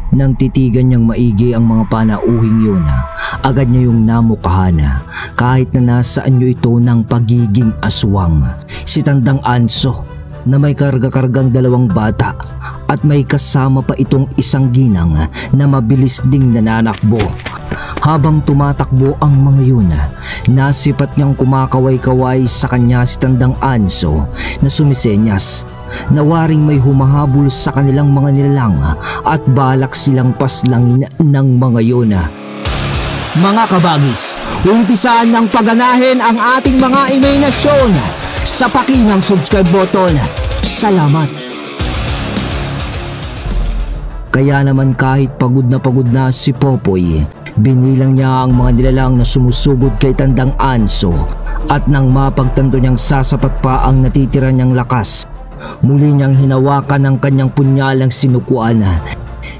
Nang titigan niyang maigi ang mga panauhing yun, agad niya yung namukhahan kahit na nasaan niyo ito ng pagiging aswang. Si Tandang Anso na may karga-kargang 2 bata at may kasama pa itong isang ginang na mabilis ding nananakbo. Habang tumatakbo ang mga yun, nasipat niyang kumakaway-kaway sa kanya si Tandang Anso na sumisenyas. Nawaring may humahabol sa kanilang mga nilalang at balak silang paslangin ng mga yun. Mga kabagis, umpisaan ng paganahin ang ating mga imahinasyon sa pakinang subscribe button. Salamat! Kaya naman kahit pagod na si Popoy, binilang niya ang mga nilalang na sumusugod kay Tandang Anso at nang mapagtanto niyang sasapat pa ang natitira niyang lakas, muli niyang hinawakan ang kanyang punyalang sinukuan.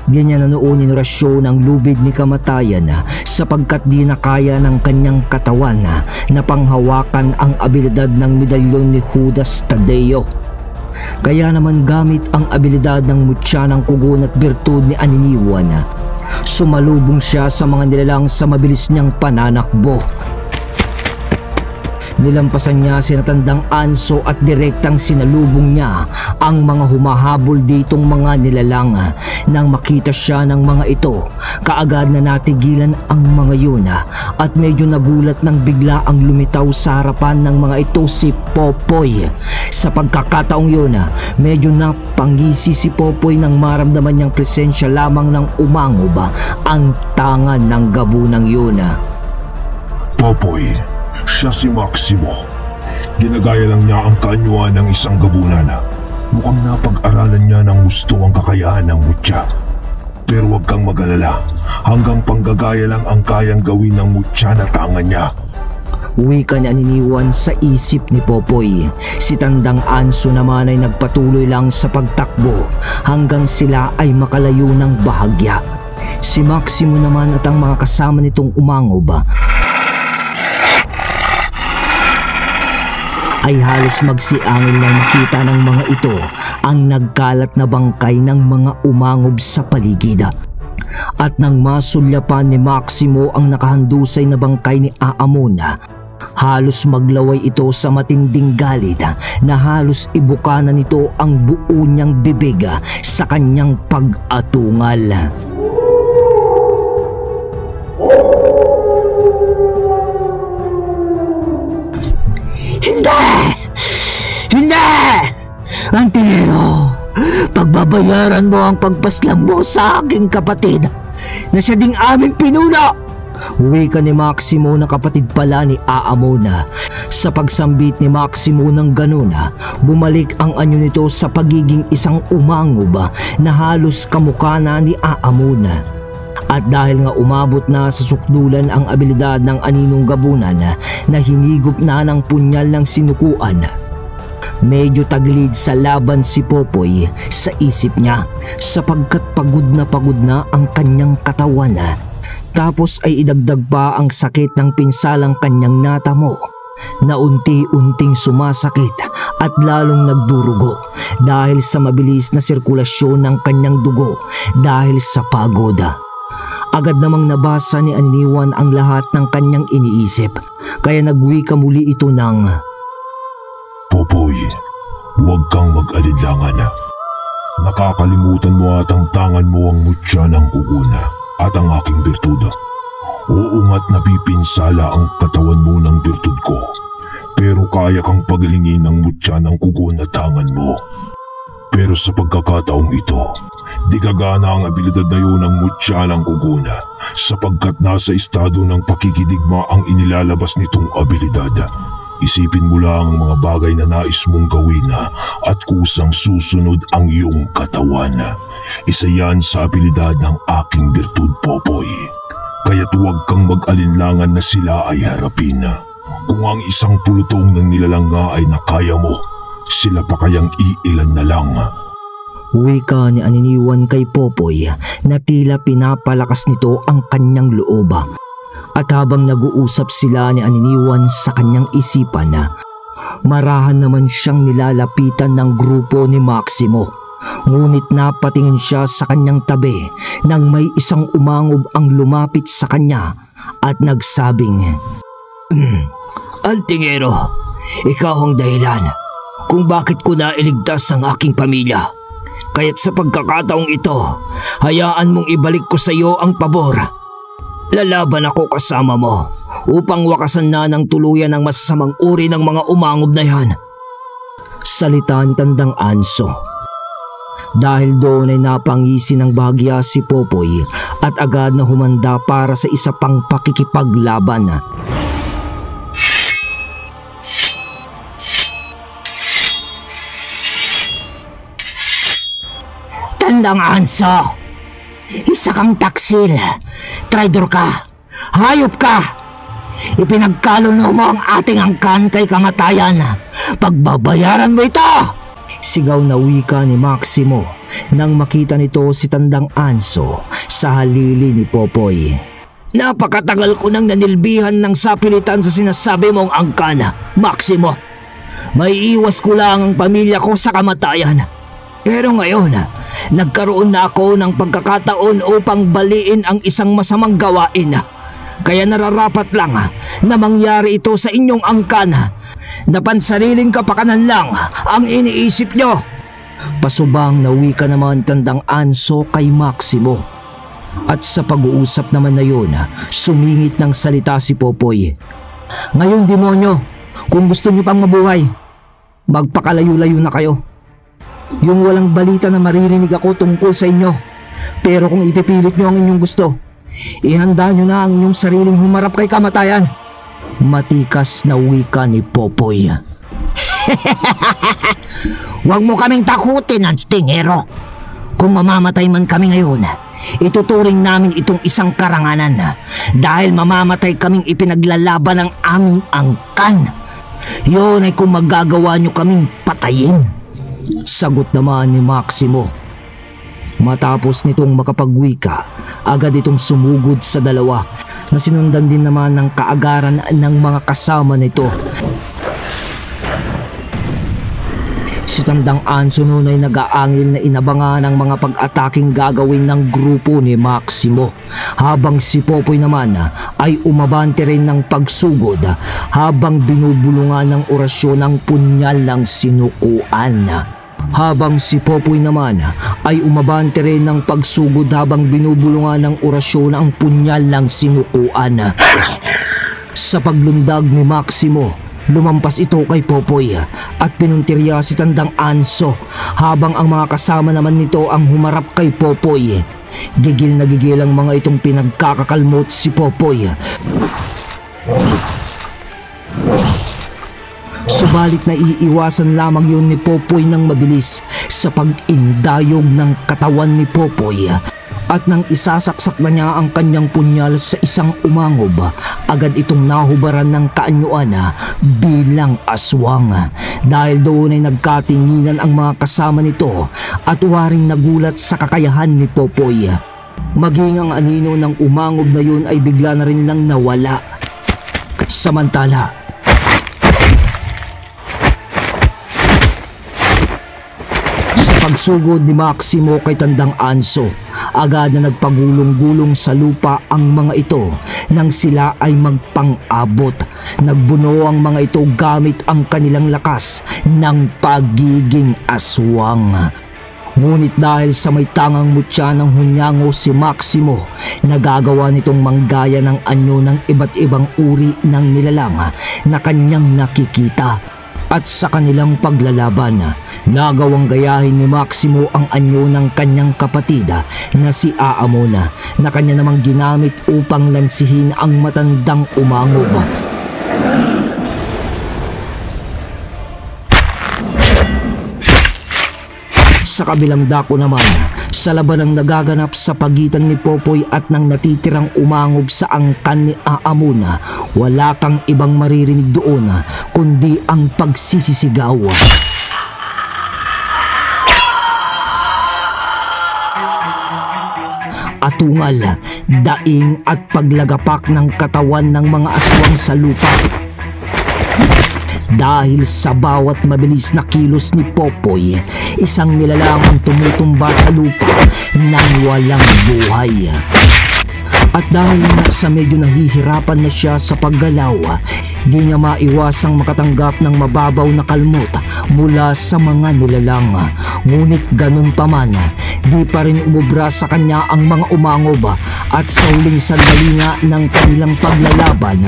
Di niya na noon inorasyon ang lubid ni kamatayan sapagkat di na kaya ng kanyang katawan na panghawakan ang abilidad ng medalyon ni Judas Tadeo. Kaya naman gamit ang abilidad ng mutya ng kugon at birtud ni Aniniwan, sumalubong siya sa mga nilalang sa mabilis niyang pananakbo. Nilampasan niya si Tandang Anso at direktang sinalubong niya ang mga humahabol ditong mga nilalang. Nang makita siya ng mga ito, kaagad na natigilan ang mga yun at medyo nagulat nang bigla ang lumitaw sa harapan ng mga ito si Popoy. Sa pagkakataong yun, medyo napangisi si Popoy nang maramdaman niyang presensya lamang ng umangob ang tangan ng gabunang yun. Popoy, siya si Maximo. Ginagaya lang niya ang kaanyuan ng isang gabunan. Mukhang napag-aralan niya ng gusto ang kakayahan ng mutya. Pero huwag kang mag-alala, hanggang panggagaya lang ang kayang gawin ng mutya na tangan niya. Wika ni Aniniwan sa isip ni Popoy. Si Tandang Anso naman ay nagpatuloy lang sa pagtakbo hanggang sila ay makalayo ng bahagya. Si Maximo naman at ang mga kasama nitong umangob ay halos magsiangil nang makita ng mga ito ang nagkalat na bangkay ng mga umangob sa paligid. At nang masulyapan ni Maximo ang nakahandusay na bangkay ni Aamon, halos maglaway ito sa matinding galit na halos ibuka na nito ang buo niyang bibig sa kanyang pag-atungal. Hindi! Antinero, pagbabayaran mo ang pagpaslang mo sa aking kapatid na siya ding aming pinuno! Wika ni Maximo na kapatid pala ni Aamona. Sa pagsambit ni Maximo ng ganun, bumalik ang anyo nito sa pagiging isang umangob na halos kamukha na ni Aamona. At dahil nga umabot na sa sukdulan ang abilidad ng aninong gabunan na hinigop na ng punyal ng sinukuan, medyo taglid sa laban si Popoy sa isip niya sapagkat pagod na ang kanyang katawan. Tapos ay idagdag pa ang sakit ng pinsalang kanyang natamo na unti-unting sumasakit at lalong nagdurugo dahil sa mabilis na sirkulasyon ng kanyang dugo dahil sa pagod. Agad namang nabasa ni Aniniwan ang lahat ng kanyang iniisip, kaya nagwika muli ito ng, Popoy, huwag kang mag-alinlangan. Nakakalimutan mo at ang tangan mo ang mutya ng kuguna at ang aking birtud. Oo nga't napipinsala ang katawan mo ng birtud ko, pero kaya kang pagalingin ng mutya ng kuguna tangan mo. Pero sa pagkakataong ito, di gagana ang abilidad na yun ng mutya ng kuguna sapagkat nasa estado ng pakikidigma ang inilalabas nitong abilidad. Isipin mo lang ang mga bagay na nais mong gawin at kusang susunod ang iyong katawan. Isa yan sa abilidad ng aking birtud, Popoy. Kaya't huwag kang mag-alinlangan na sila ay harapin. Kung ang isang pulutong ng nilalang nga ay nakaya mo, sila pa kayang iilan na lang. Wika ni Aniniwan kay Popoy na tila pinapalakas nito ang kanyang loob. At habang nag-uusap sila ni Aniniwan sa kanyang isipan, marahan naman siyang nilalapitan ng grupo ni Maximo. Ngunit napatingin siya sa kanyang tabi nang may isang umangob ang lumapit sa kanya at nagsabing, "Altingero, ikaw ang dahilan kung bakit ko nailigtas ang aking pamilya. Kaya't sa pagkakataong ito, hayaan mong ibalik ko sa iyo ang pabor. Lalaban ako kasama mo upang wakasan na ng tuluyan ang masasamang uri ng mga umangob na yan." Salita ni Tandang Anso. Dahil doon ay napangisi ng bahagya si Popoy at agad na humanda para sa isa pang pakikipaglaban. Tandang Anso, isa kang taksil, traidor ka, hayop ka. Ipinagkaluno mo ang ating angkan kay kamatayan. Pagbabayaran mo ito! Sigaw na wika ni Maximo nang makita nito si Tandang Anso sa halili ni Popoy. Napakatagal ko nang nanilbihan ng sapilitan sa sinasabi mong angkan, Maximo. May iwas ko lang ang pamilya ko sa kamatayan. Pero ngayon, nagkaroon na ako ng pagkakataon upang baliin ang isang masamang gawain. Kaya nararapat lang na mangyari ito sa inyong angkan. Napansariling kapakanan lang ang iniisip nyo. Pasubang na wika naman Tandang Anso kay Maximo. At sa pag-uusap naman na yun, sumingit ng salita si Popoy. Ngayon demonyo, kung gusto nyo pang mabuhay, magpakalayo-layo na kayo. Yung walang balita na maririnig ako tungkol sa inyo. Pero kung ipipilit nyo ang inyong gusto, ihanda nyo na ang inyong sariling humarap kay kamatayan. Matikas na wika ni Popoy. Huwag mo kaming takutin, Altingero. Kung mamamatay man kami ngayon, ituturing namin itong isang karanganan dahil mamamatay kaming ipinaglalaban ng aming angkan. Yun ay kung magagawa nyo kaming patayin. Sagot naman ni Maximo. Matapos nitong makapagwika, agad itong sumugod sa dalawa na sinundan din naman ng kaagaran ng mga kasama nito. Si Tandang Anso noon ay nag-aangil na inabangan ang mga pag-ataking gagawin ng grupo ni Maximo, habang si Popoy naman ay umabante rin ng pagsugod habang binubulungan ng orasyon ng punyal ng sinukuan. Habang si Popoy naman ay umabante rin ng pagsugod habang binubulungan ng orasyon ang punyal ng sinukuan. Sa paglundag ni Maximo, lumampas ito kay Popoy at pinuntirya si Tandang Anso habang ang mga kasama naman nito ang humarap kay Popoy. Gigil na gigil ang mga itong pinagkakakalmot si Popoy. Subalit na iiwasan lamang yun ni Popoy ng mabilis sa pag-indayog ng katawan ni Popoy. At nang isasaksak na niya ang kanyang punyal sa isang umangob, agad itong nahubaran ng kaanyuan bilang aswang. Dahil doon ay nagkatinginan ang mga kasama nito at waring nagulat sa kakayahan ni Popoy. Maging ang anino ng umangob na yun ay bigla na rin lang nawala. Samantala, pagsugod ni Maximo kay Tandang Anso, agad na nagpagulong-gulong sa lupa ang mga ito nang sila ay magpang-abot. Nagbuno ang mga ito gamit ang kanilang lakas ng pagiging aswang. Ngunit dahil sa may tangang mutya ng hunyango si Maximo, nagagawa nitong manggaya ng anyo ng iba't ibang uri ng nilalang na kanyang nakikita. At sa kanilang paglalaban, nagawang gayahin ni Maximo ang anyo ng kanyang kapatid na si Aamona na kanya namang ginamit upang lansihin ang matandang umangob. Sa kabilang dako naman, sa labanang nagaganap sa pagitan ni Popoy at ng natitirang umangob sa angkan ni Aamona, wala kang ibang maririnig doon kundi ang pagsisisigaw. Atungal, daing at paglagapak ng katawan ng mga aswang sa lupa. Dahil sa bawat mabilis na kilos ni Popoy, isang nilalang ang tumutumba sa lupa nang walang buhay. At dahil sa medyo nahihirapan na siya sa paggalaw, di niya maiwasang makatanggap ng mababaw na kalmot mula sa mga nilalang. Ngunit ganun pa man, di pa rin umubra sa kanya ang mga umangob at sa huling sandali nga ng kanilang paglalaban,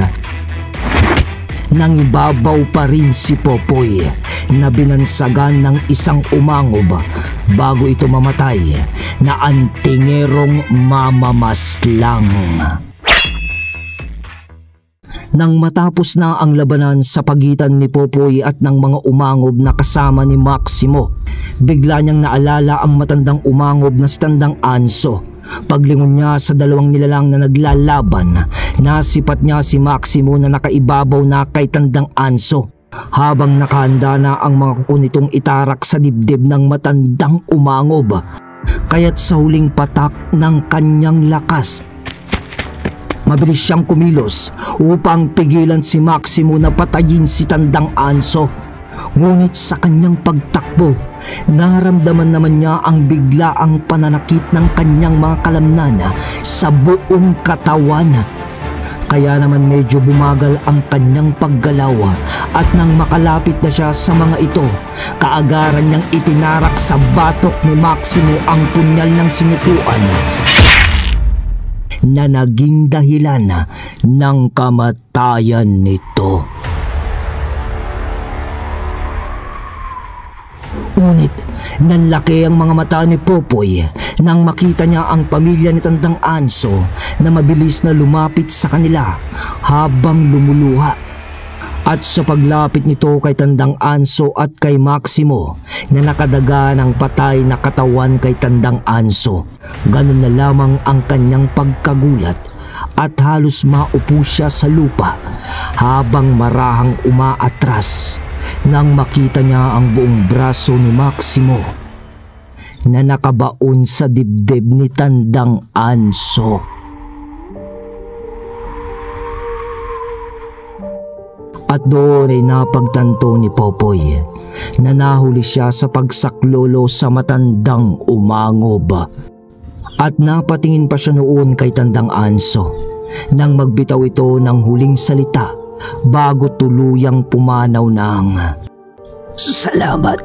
nangibabaw pa rin si Popoy na binansagan ng isang umangob bago ito mamatay na antingerong mamamaslang. Nang matapos na ang labanan sa pagitan ni Popoy at ng mga umangob na kasama ni Maximo, bigla niyang naalala ang matandang umangob na si Tandang Anso. Paglingon niya sa dalawang nilalang na naglalaban, nasipat niya si Maximo na nakaibabaw na kay Tandang Anso, habang nakahanda na ang mga kuko nitong itarak sa dibdib ng matandang umangob. Kaya't sa huling patak ng kanyang lakas, mabilis siyang kumilos upang pigilan si Maximo na patayin si Tandang Anso. Ngunit sa kanyang pagtakbo, naramdaman naman niya ang biglaang pananakit ng kanyang mga kalamnan sa buong katawan. Kaya naman medyo bumagal ang kanyang paggalaw at nang makalapit na siya sa mga ito, kaagaran niyang itinarak sa batok ni Maximo ang punyal ng sinutuan na naging dahilan ng kamatayan nito. Ngunit nanlaki ang mga mata ni Popoy nang makita niya ang pamilya ni Tandang Anso na mabilis na lumapit sa kanila habang lumuluha. At sa paglapit nito kay Tandang Anso at kay Maximo na nakadaga ng patay na katawan kay Tandang Anso, ganun na lamang ang kanyang pagkagulat at halos maupo siya sa lupa habang marahang umaatras nang makita niya ang buong braso ni Maximo na nakabaon sa dibdib ni Tandang Anso. At doon ay napagtanto ni Popoy na nahuli siya sa pagsaklolo sa matandang umangob. At napatingin pa siya noon kay Tandang Anso nang magbitaw ito ng huling salita bago tuluyang pumanaw ng "Salamat,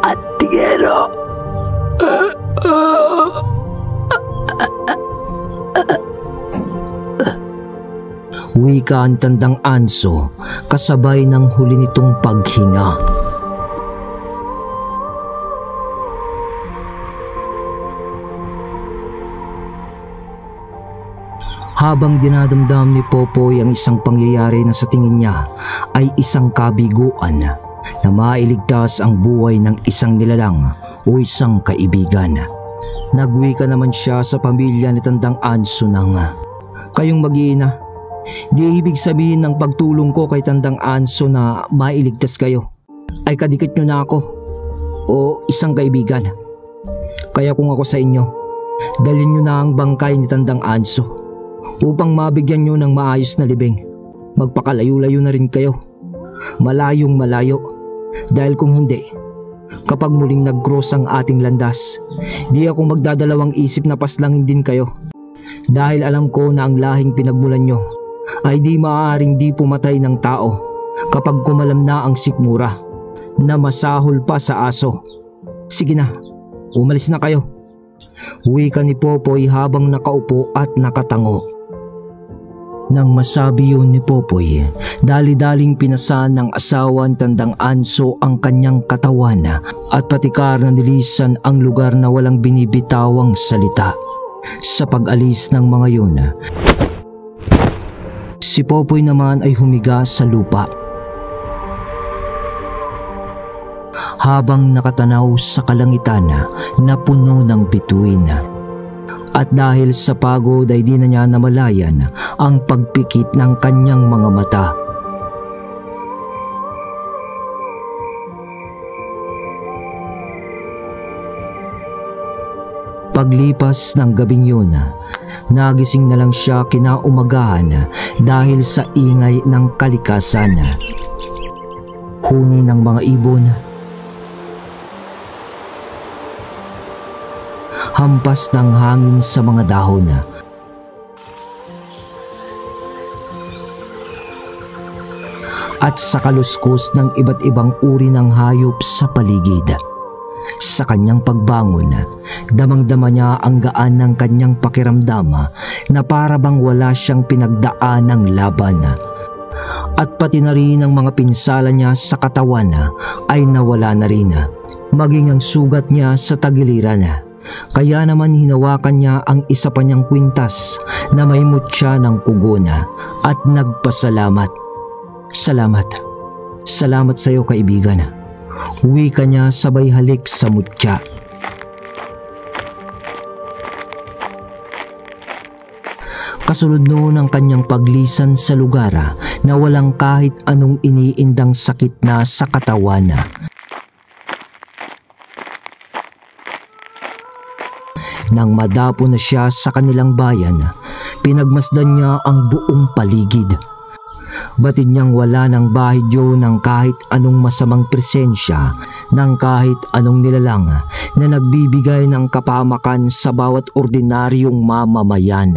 Antingero." Wika ang Tandang Anso kasabay ng huli nitong paghinga. Habang dinadamdam ni Popoy ang isang pangyayari na sa tingin niya ay isang kabiguan na mailigtas ang buhay ng isang nilalang o isang kaibigan, nagwika naman siya sa pamilya ni Tandang Anso ng, "Kayong mag-iina, di ibig sabihin ng pagtulong ko kay Tandang Anso na mailigtas kayo ay kadikit nyo na ako o isang kaibigan. Kaya kung ako sa inyo, dalhin nyo na ang bangkay ni Tandang Anso upang mabigyan nyo ng maayos na libing. Magpakalayo-layo na rin kayo, malayong malayo, dahil kung hindi, kapag muling nag-cross ang ating landas, di ako magdadalawang isip na paslangin din kayo, dahil alam ko na ang lahing pinagmulan nyo ay di maaaring di pumatay ng tao kapag kumalam na ang sikmura na masahol pa sa aso. Sige na, umalis na kayo." Wika ni Popoy habang nakaupo at nakatango. Nang masabi yun ni Popoy, dali-daling pinasan ng asawa ni Tandang Anso ang kanyang katawan at patikar na nilisan ang lugar na walang binibitawang salita. Sa pag-alis ng mga yun, si Popoy naman ay humiga sa lupa habang nakatanaw sa kalangitan na puno ng bituin. At dahil sa pagod ay di na niya namalayan ang pagpikit ng kanyang mga mata. Paglipas ng gabing yun, nagising na lang siya kinaumagahan dahil sa ingay ng kalikasan. huni ng mga ibon, hampas ng hangin sa mga dahon, at sa kaluskos ng iba't ibang uri ng hayop sa paligid. Sa kanyang pagbangon, damang-dama niya ang gaan ng kanyang pakiramdam na para bang wala siyang pinagdaan ng laban. At pati na rin ang mga pinsala niya sa katawan ay nawala na rin, maging ang sugat niya sa tagiliran. Kaya naman hinawakan niya ang isa pa niyang kwintas na may mutya ng kugona at nagpasalamat. Salamat. Salamat sa iyo, kaibigan. Wika niya sabay halik sa mutya. Kasunod noon ang kanyang paglisan sa lugar na walang kahit anong iniindang sakit na sa katawan. Nang madapo na siya sa kanilang bayan, pinagmasdan niya ang buong paligid. Batid niyang wala ng bahidyo ng kahit anong masamang presensya ng kahit anong nilalang na nagbibigay ng kapahamakan sa bawat ordinaryong mamamayan.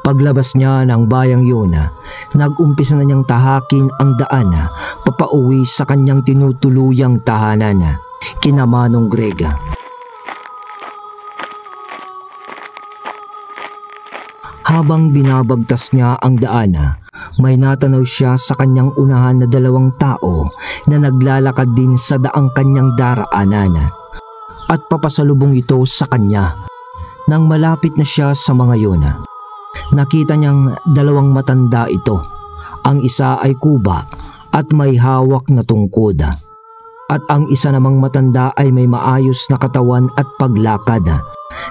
Paglabas niya ng bayang yun, nag-umpisa na niyang tahakin ang daan papauwi sa kanyang tinutuluyang tahanan, kina Manong Greg. Habang binabagtas niya ang daan, may natanaw siya sa kanyang unahan na dalawang tao na naglalakad din sa daang kanyang daraanan at papasalubong ito sa kanya. Nang malapit na siya sa mga yun, nakita niyang dalawang matanda ito. Ang isa ay kuba at may hawak na tungkod, at ang isa namang matanda ay may maayos na katawan at paglakad.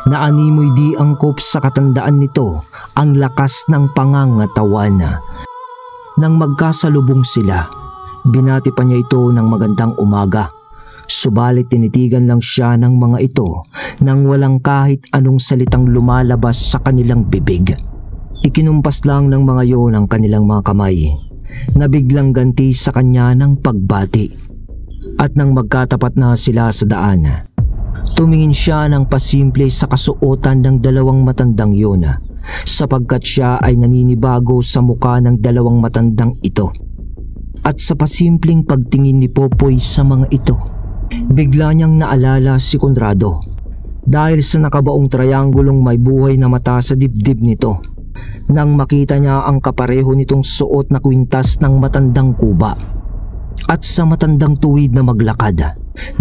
Naanimoy di angkop sa katandaan nito ang lakas ng pangangatawan. Nang magkasalubong sila, binati pa niya ito ng magandang umaga. Subalit tinitigan lang siya ng mga ito nang walang kahit anong salitang lumalabas sa kanilang bibig. Ikinumpas lang ng mga yon ang kanilang mga kamay na biglang ganti sa kanya ng pagbati. At nang magkatapat na sila sa daan, tumingin siya ng pasimple sa kasuotan ng dalawang matandang yun, sapagkat siya ay naninibago sa muka ng dalawang matandang ito. At sa pasimpleng pagtingin ni Popoy sa mga ito, bigla niyang naalala si Conrado dahil sa nakabaong triangulong may buhay na mata sa dibdib nito. Nang makita niya ang kapareho nitong suot na kwintas ng matandang kuba at sa matandang tuwid na maglakad,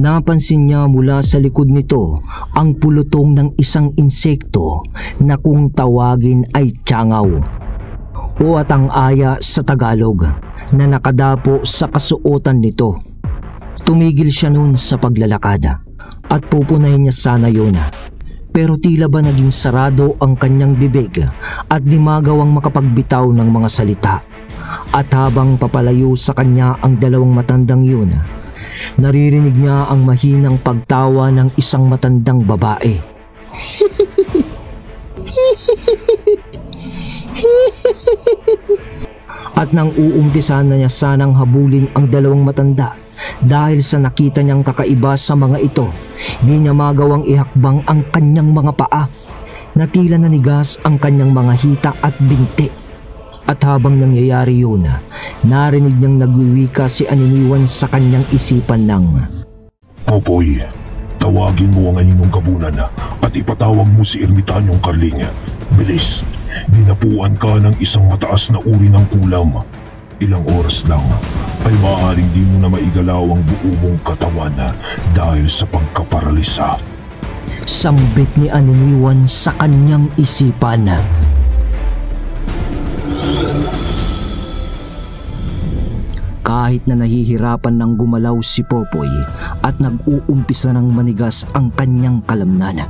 napansin niya mula sa likod nito ang pulutong ng isang insekto na kung tawagin ay tiyangaw o atang-aya sa Tagalog na nakadapo sa kasuotan nito. Tumigil siya noon sa paglalakad at pupunahin niya sana yun, pero tila ba naging sarado ang kanyang bibig at di magawang makapagbitaw ng mga salita. At habang papalayo sa kanya ang dalawang matandang yun, naririnig niya ang mahinang pagtawa ng isang matandang babae. At nang uumpisa na niya sanang habulin ang dalawang matanda dahil sa nakita niyang kakaiba sa mga ito, di niya magawang ihakbang ang kanyang mga paa na tila nanigas ang kanyang mga hita at binti. At habang nangyayari yun, narinig niyang nagwiwika si Aniniwan sa kanyang isipan ng, Popoy, tawagin mo ang Aninong Gabunan at ipatawag mo si Ermitanyong Carling. Bilis, dinapuan ka ng isang mataas na uri ng kulam. Ilang oras lang ay maaaring di mo na maigalaw ang buo mong katawan dahil sa pagkaparalisa. Sambit ni Aniniwan sa kanyang isipan. Kahit na nahihirapan ng gumalaw si Popoy at nag-uumpisa ng manigas ang kanyang kalamnan,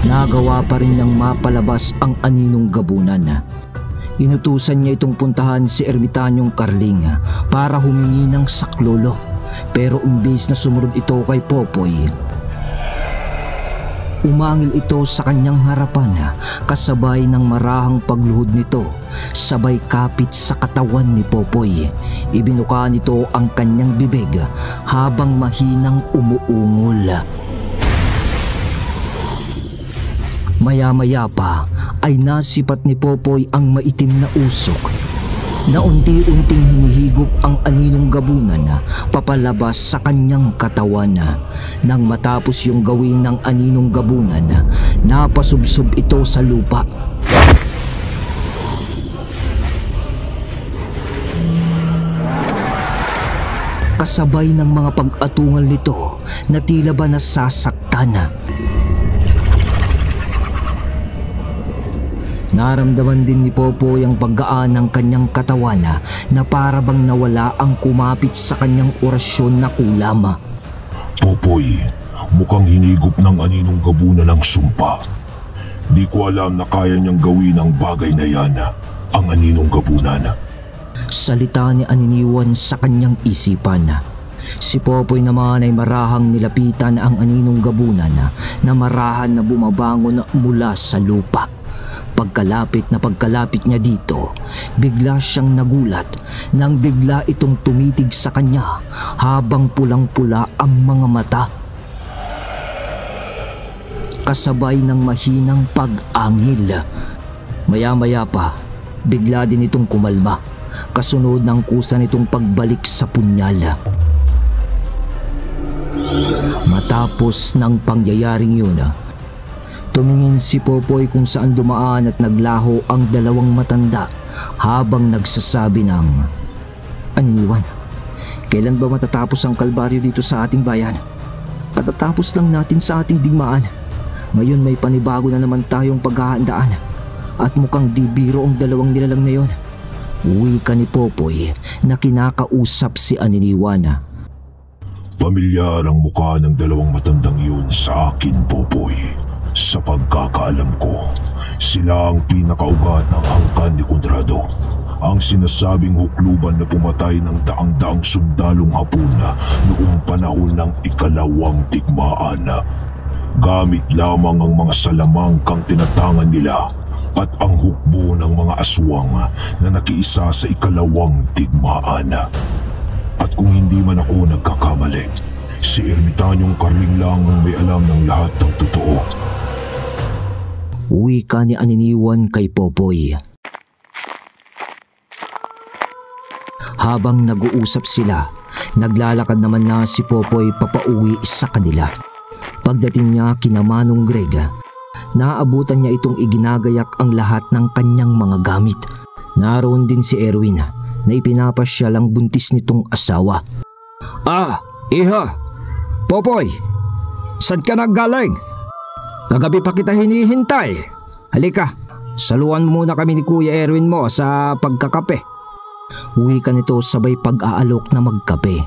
nagawa pa rin niyang mapalabas ang Aninong Gabunan. Inutusan niya itong puntahan si Ermitanyong Carling para humingi ng saklolo, pero imbis na sumunod ito kay Popoy, Umangil ito sa kanyang harapan kasabay ng marahang pagluhod nito, sabay kapit sa katawan ni Popoy. Ibinuka nito ang kanyang bibig habang mahinang umuungol. Maya-maya pa ay nasipat ni Popoy ang maitim na usok na unti-unting hinihigop ang aninong gabunan papalabas sa kanyang katawan. Nang matapos yung gawin ng aninong gabunan, napasubsob ito sa lupa. Kasabay ng mga pag-atungal nito na tila ba nasasaktan. Naramdaman din ni Popoy ang paggaan ng kanyang katawan na para bang nawala ang kumapit sa kanyang orasyon na kulama. Popoy, mukhang hinigop ng aninong gabunan ng sumpa. Di ko alam na kaya niyang gawin ang bagay na yan, ang aninong gabunan. Salita ni Aniniwan sa kanyang isipan. Si Popoy naman ay marahang nilapitan ang aninong gabunan na marahan na bumabangon mula sa lupa. Pagkalapit niya dito, bigla siyang nagulat nang bigla itong tumitig sa kanya habang pulang-pula ang mga mata. Kasabay ng mahinang pag-angil. Maya-maya pa, bigla din itong kumalma, kasunod ng kusa nitong pagbalik sa punyal. Matapos ng pangyayaring yun, tumingin si Popoy kung saan dumaan at naglaho ang dalawang matanda habang nagsasabi ng, "Aniniwan, kailan ba matatapos ang kalbaryo dito sa ating bayan? Katatapos lang natin sa ating digmaan. Ngayon may panibago na naman tayong paghahandaan at mukhang di biro ang dalawang nilalang na yon." Wika ni Popoy na kinakausap si Aniniwan. Pamilyar ang mukha ng dalawang matandang iyon sa akin, Popoy. Sa pagkakaalam ko, sila ang pinakaugat ng angkan ni Conrado. Ang sinasabing hukluban na pumatay ng daang-daang sundalong Hapon noong panahon ng ikalawang digmaan. Gamit lamang ang mga salamangkang tinatangan nila at ang hukbo ng mga aswang na nakiisa sa ikalawang digmaan. At kung hindi man ako nagkakamali, si Ermitanyong Carling lang ang may alam ng lahat ng totoo. Wika ni Aniniwan kay Popoy. Habang nag-uusap sila, naglalakad naman na si Popoy papauwi sa kanila. Pagdating niya kina Manong Greg, naaabutan niya itong iginagayak ang lahat ng kanyang mga gamit. Naroon din si Erwin na ipinapasyal ang buntis nitong asawa. "Ah, iha! Popoy! Saan ka naggaling? Kagabi pa kita hinihintay. Halika, saluhan muna kami ni Kuya Erwin mo sa pagkakape." Wika nito sabay pag-aalok na magkape.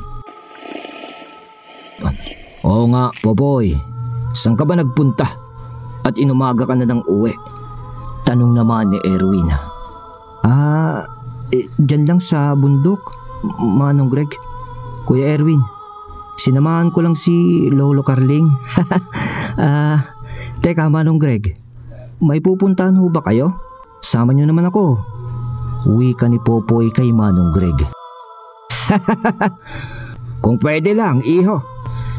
"Oo nga, Popoy. Saan ka ba nagpunta? At inumaga ka na ng uwi?" Tanong naman ni Erwin. Dyan lang sa bundok, Manong Greg. Kuya Erwin, sinamahan ko lang si Lolo Carling." Teka Manong Greg, may pupuntahan ho ba kayo? Sama nyo naman ako. Wika ni Popoy kay Manong Greg. "Kung pwede lang, iho.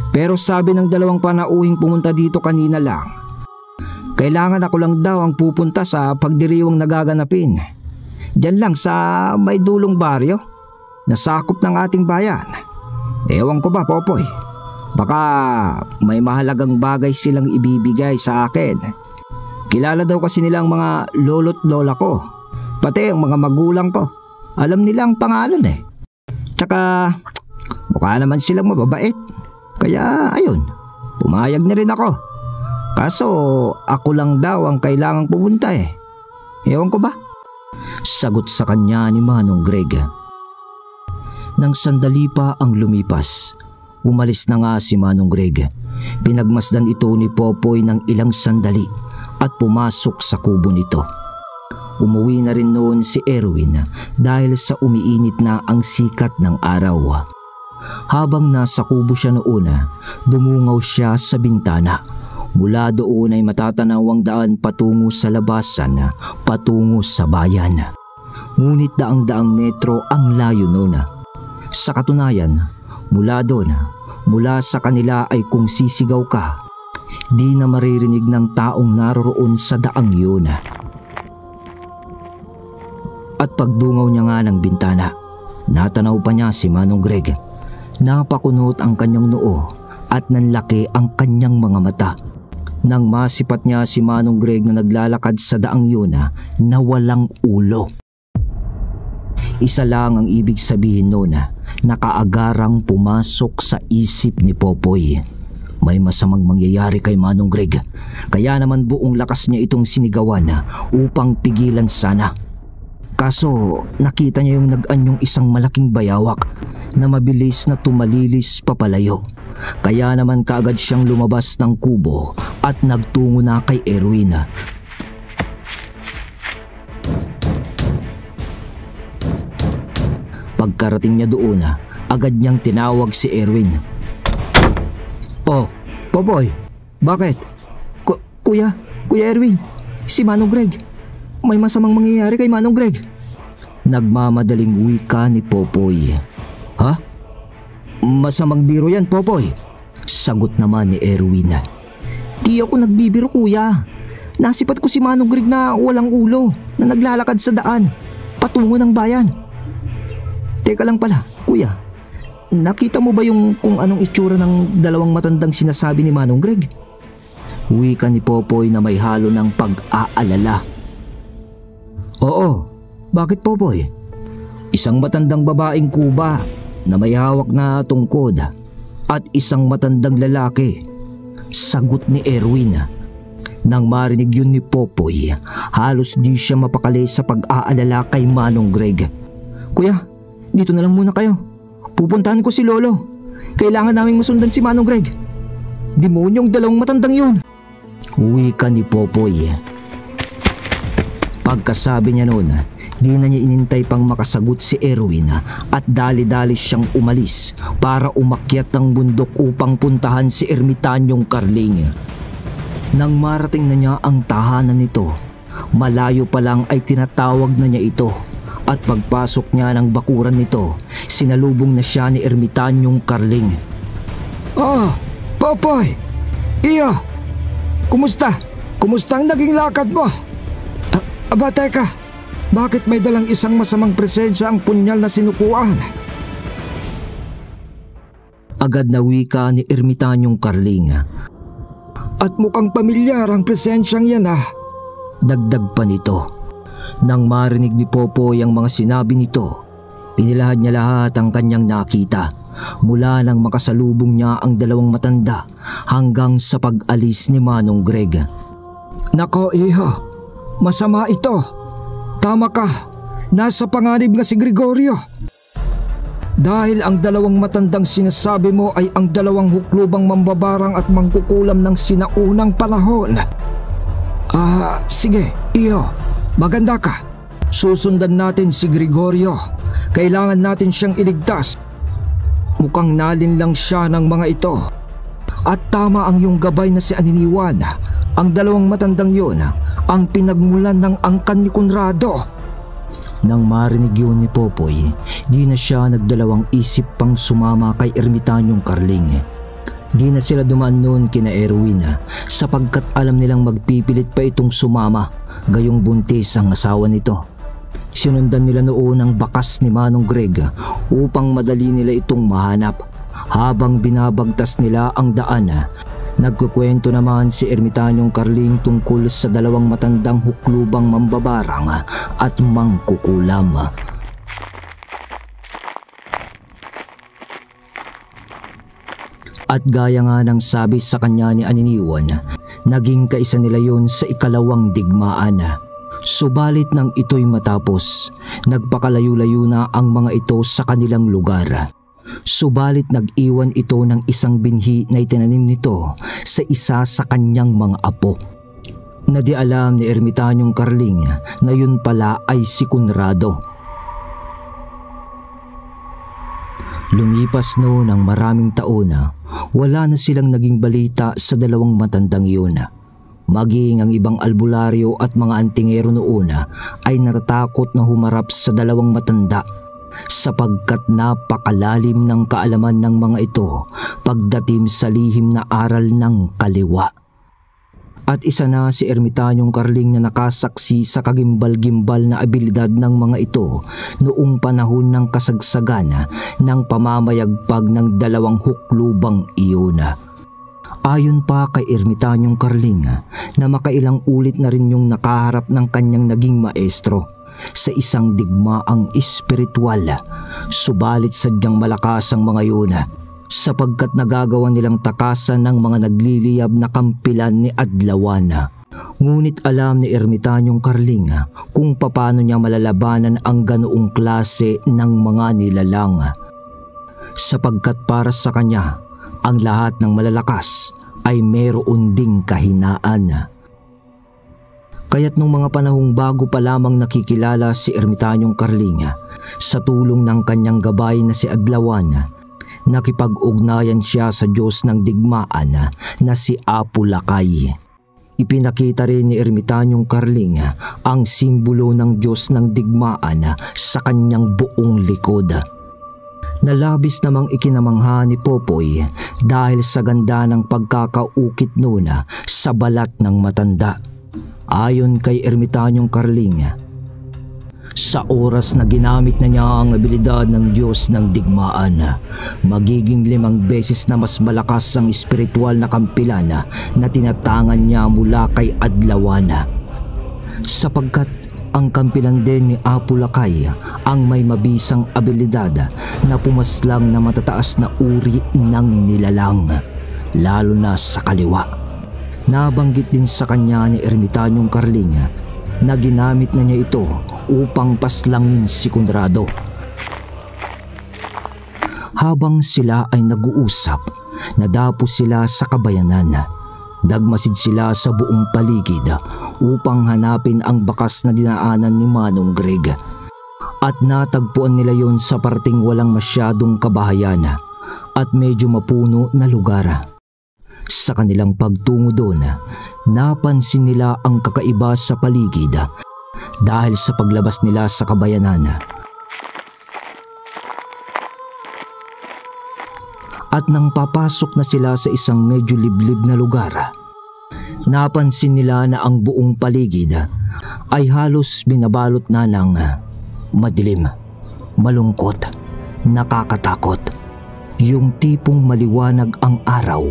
Pero sabi ng dalawang panauhing pumunta dito kanina lang, kailangan ako lang daw ang pupunta sa pagdiriwang nagaganapin. Diyan lang sa may dulong baryo, nasakop ng ating bayan. Ewan ko ba, Popoy? Baka may mahalagang bagay silang ibibigay sa akin. Kilala daw kasi nila ang mga lolo't lola ko, pati ang mga magulang ko. Alam nila ang pangalan eh. Tsaka mukha naman silang mababait. Kaya ayun, pumayag na rin ako. Kaso ako lang daw ang kailangang pumunta eh. Ewan ko ba?" Sagot sa kanya ni Manong Greg. Nang sandali pa ang lumipas, umalis na nga si Manong Greg. Pinagmasdan ito ni Popoy ng ilang sandali at pumasok sa kubo nito. Umuwi na rin noon si Erwin dahil sa umiinit na ang sikat ng araw. Habang nasa kubo siya noon, dumungaw siya sa bintana. Mula doon ay matatanaw ang daan patungo sa labasan, patungo sa bayan. Ngunit daang-daang metro ang layo noon. Sa katunayan, mula doon, mula sa kanila ay kung sisigaw ka, di na maririnig ng taong naroroon sa daang yun. At pagdungaw niya nga ng bintana, natanaw pa niya si Manong Greg. Napakunot ang kanyang noo at nanlaki ang kanyang mga mata. Nang masipat niya si Manong Greg na naglalakad sa daang yun na walang ulo. Isa lang ang ibig sabihin noon, nakaagarang pumasok sa isip ni Popoy. May masamang mangyayari kay Manong Greg, kaya naman buong lakas niya itong sinigawan upang pigilan sana. Kaso nakita niya yung nag-anyong isang malaking bayawak na mabilis na tumalilis papalayo. Kaya naman kaagad siyang lumabas ng kubo at nagtungo na kay Erwin. Pagkarating niya doon, agad niyang tinawag si Erwin. "Oh, Popoy, bakit? Kuya Erwin, si Manong Greg. May masamang mangyayari kay Manong Greg." Nagmamadaling wika ni Popoy. "Ha? Masamang biro yan, Popoy," sagot naman ni Erwin. "Di ako nagbibiro, kuya. Nasipat ko si Manong Greg na walang ulo na naglalakad sa daan patungo ng bayan." "Teka lang pala, kuya. Nakita mo ba yung kung anong itsura ng dalawang matandang sinasabi ni Manong Greg?" Wika ni Popoy na may halo ng pag-aalala. "Oo, bakit, Popoy?" "Isang matandang babaeng kuba na may hawak na tungkod at isang matandang lalaki," sagot ni Erwin. Nang marinig yun ni Popoy, halos di siya mapakali sa pag-aalala kay Manong Greg. "Kuya, dito na lang muna kayo. Pupuntahan ko si Lolo. Kailangan naming masundan si Manong Greg. Demonyong dalawang matandang yun," wika ni Popoy. Pagkasabi niya noon, di na niya inintay pang makasagot si Erwin at dali-dali siyang umalis para umakyat ng bundok upang puntahan si Ermitanyong Carling. Nang marating na niya ang tahanan nito, malayo pa lang ay tinatawag na niya ito at pagpasok niya ng bakuran nito, sinalubong na siya ni Ermitanyong Carling. "Ah, Popoy! Iyo! Kumusta? Kumusta ang naging lakad mo? Aba teka, bakit may dalang isang masamang presensya ang punyal na sinukuan?" Agad na wika ni Ermitanyong Carling. "At mukhang pamilyar ang presensyang yan ah," dagdag pa nito. Nang marinig ni Popoy ang mga sinabi nito, inilahad niya lahat ang kanyang nakita, mula nang makasalubong niya ang dalawang matanda hanggang sa pag-alis ni Manong Greg. "Nako iho, masama ito. Tama ka, nasa panganib nga si Gregorio. Dahil ang dalawang matandang sinasabi mo ay ang dalawang huklubang mambabarang at mangkukulam ng sinaunang panahon. Sige, iyo, maganda ka. Susundan natin si Gregorio. Kailangan natin siyang iligtas. Mukhang nalinlang siya ng mga ito. At tama ang iyong gabay na si Aniniwan. Ang dalawang matandang yun ang pinagmulan ng angkan ni Conrado." Nang marinig yun ni Popoy, di na siya nagdalawang isip pang sumama kay Ermitanyong Carling. Di na sila dumaan noon kina Erwin sapagkat alam nilang magpipilit pa itong sumama, gayong buntis ang asawa nito. Sinundan nila noon ang bakas ni Manong Greg upang madali nila itong mahanap. Habang binabagtas nila ang daan, nagkukwento naman si Ermitanyong Carling tungkol sa dalawang matandang huklubang mambabarang at mangkukulam. At gaya nga ng sabi sa kanya ni Aniniwan, naging kaisa nila yon sa ikalawang digmaan. Subalit nang ito'y matapos, nagpakalayo-layo na ang mga ito sa kanilang lugar. Subalit nag-iwan ito ng isang binhi na itinanim nito sa isa sa kanyang mga apo. Na di alam ni Ermitanyong Carling na yun pala ay si Conrado. Lumipas noon ang maraming taon na wala na silang naging balita sa dalawang matandang iyon. Maging ang ibang albularyo at mga antingero noon ay natatakot na humarap sa dalawang matanda sapagkat napakalalim ng kaalaman ng mga ito pagdating sa lihim na aral ng kaliwa. At isa na si Ermitanyong Carling na nakasaksi sa kagimbal-gimbal na abilidad ng mga ito noong panahon ng kasagsagan ng pamamayagpag ng dalawang huklubang iyon. Ayon pa kay Ermitanyong Carling na makailang ulit na rin yung nakaharap ng kanyang naging maestro sa isang digmaang espiritual, subalit sadyang malakas ang mga yun sapagkat nagagawa nilang takasan ng mga nagliliyab na kampilan ni Adlawan. Ngunit alam ni Ermitanyong Carling kung paano niya malalabanan ang ganoong klase ng mga nilalang, sapagkat para sa kanya ang lahat ng malalakas ay meron ding kahinaan. Kaya't nung mga panahong bago pa lamang nakikilala si Ermitanyong Carling sa tulong ng kanyang gabay na si Adlawan, nakipag-ugnayan siya sa Diyos ng digmaan na si Apo Lakay. Ipinakita rin ni Ermitanyong Carling ang simbolo ng Diyos ng digmaan sa kanyang buong likod. Nalabis namang ikinamangha ni Popoy dahil sa ganda ng pagkakaukit noon sa balat ng matanda. Ayon kay Ermitanyong Carling, sa oras na ginamit na niya ang abilidad ng Diyos ng digmaan, magiging 5 beses na mas malakas ang espiritual na kampilan na tinatangan niya mula kay Adlawan. Sapagkat ang kampilan din ni Apo Lakay ang may mabisang abilidad na pumaslang na matataas na uri ng nilalang, lalo na sa kaliwa. Nabanggit din sa kanya ni Ermitanyong Carling na ginamit na niya ito upang paslangin si Conrado. Habang sila ay nag-uusap, nadapos sila sa kabayanan. Dagmasid sila sa buong paligid upang hanapin ang bakas na dinaanan ni Manong Greg. At natagpuan nila yon sa parting walang masyadong kabahayan at medyo mapuno na lugar. Sa kanilang pagtungo doon, napansin nila ang kakaiba sa paligid dahil sa paglabas nila sa kabayanan. At nang papasok na sila sa isang medyo liblib na lugar, napansin nila na ang buong paligid ay halos binabalot na ng madilim, malungkot, nakakatakot. Yung tipong maliwanag ang araw,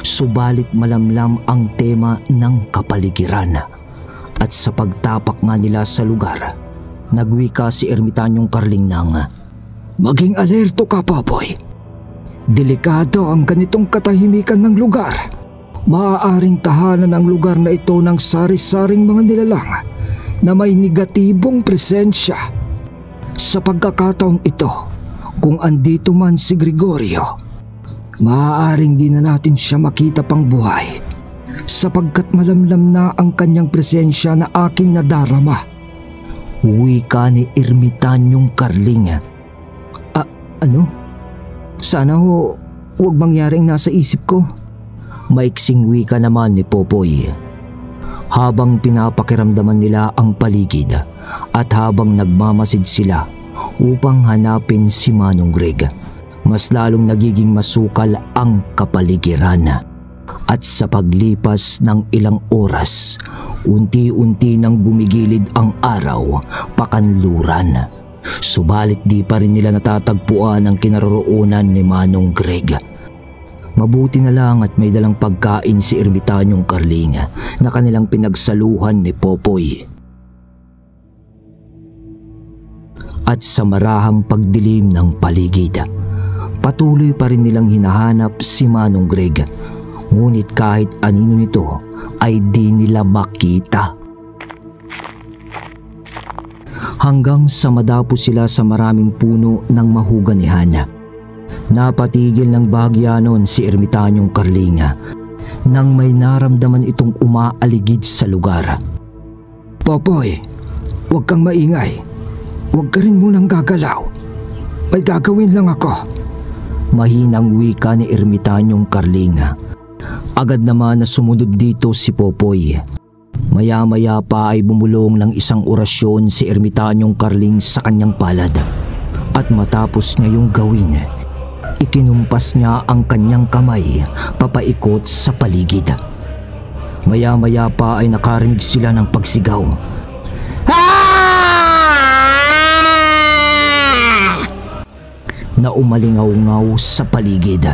subalit malamlam ang tema ng kapaligiran. At sa pagtapak nga nila sa lugar, nagwika si Ermitanyong Carling ng, "Maging alerto ka, Popoy. Delikado ang ganitong katahimikan ng lugar. Maaaring tahanan ang lugar na ito ng sari-saring mga nilalang na may negatibong presensya. Sa pagkakataong ito, kung andito man si Gregorio, maaaring di na natin siya makita pang buhay sapagkat malamlam na ang kanyang presensya na aking nadarama." Wika ni Ermitanyong Carling. Ano? Sana ho huwag mangyaring nasa isip ko. Maiksing wika naman ni Popoy. Habang pinapakiramdaman nila ang paligid at habang nagmamasid sila upang hanapin si Manong Greg, mas lalong nagiging masukal ang kapaligiran. At sa paglipas ng ilang oras, unti-unti nang gumigilid ang araw pakanluran. Subalit di pa rin nila natatagpuan ang kinaroroonan ni Manong Greg. Mabuti na lang at may dalang pagkain si Ermitanyong Carling na kanilang pinagsaluhan ni Popoy. At sa marahang pagdilim ng paligid, patuloy pa rin nilang hinahanap si Manong Greg. Ngunit kahit anino nito ay di nila makita. Hanggang sa madapo sila sa maraming puno ng mahuganihan. Napatigil ng bahagya noon si Ermitanyong Carling nang may naramdaman itong umaaligid sa lugar. "Popoy, huwag kang maingay. Huwag ka rin munang gagalaw. May gagawin lang ako. Mahinang wika ni Ermitanyong Carling. Agad naman na sumunod dito si Popoy. Maya-maya pa ay bumulong ng isang orasyon si Ermitanyong Carling sa kanyang palad. At matapos niya yung gawin, ikinumpas niya ang kanyang kamay papaikot sa paligid. Maya-maya pa ay nakarinig sila ng pagsigaw. Na umalingaw-ngaw sa paligid.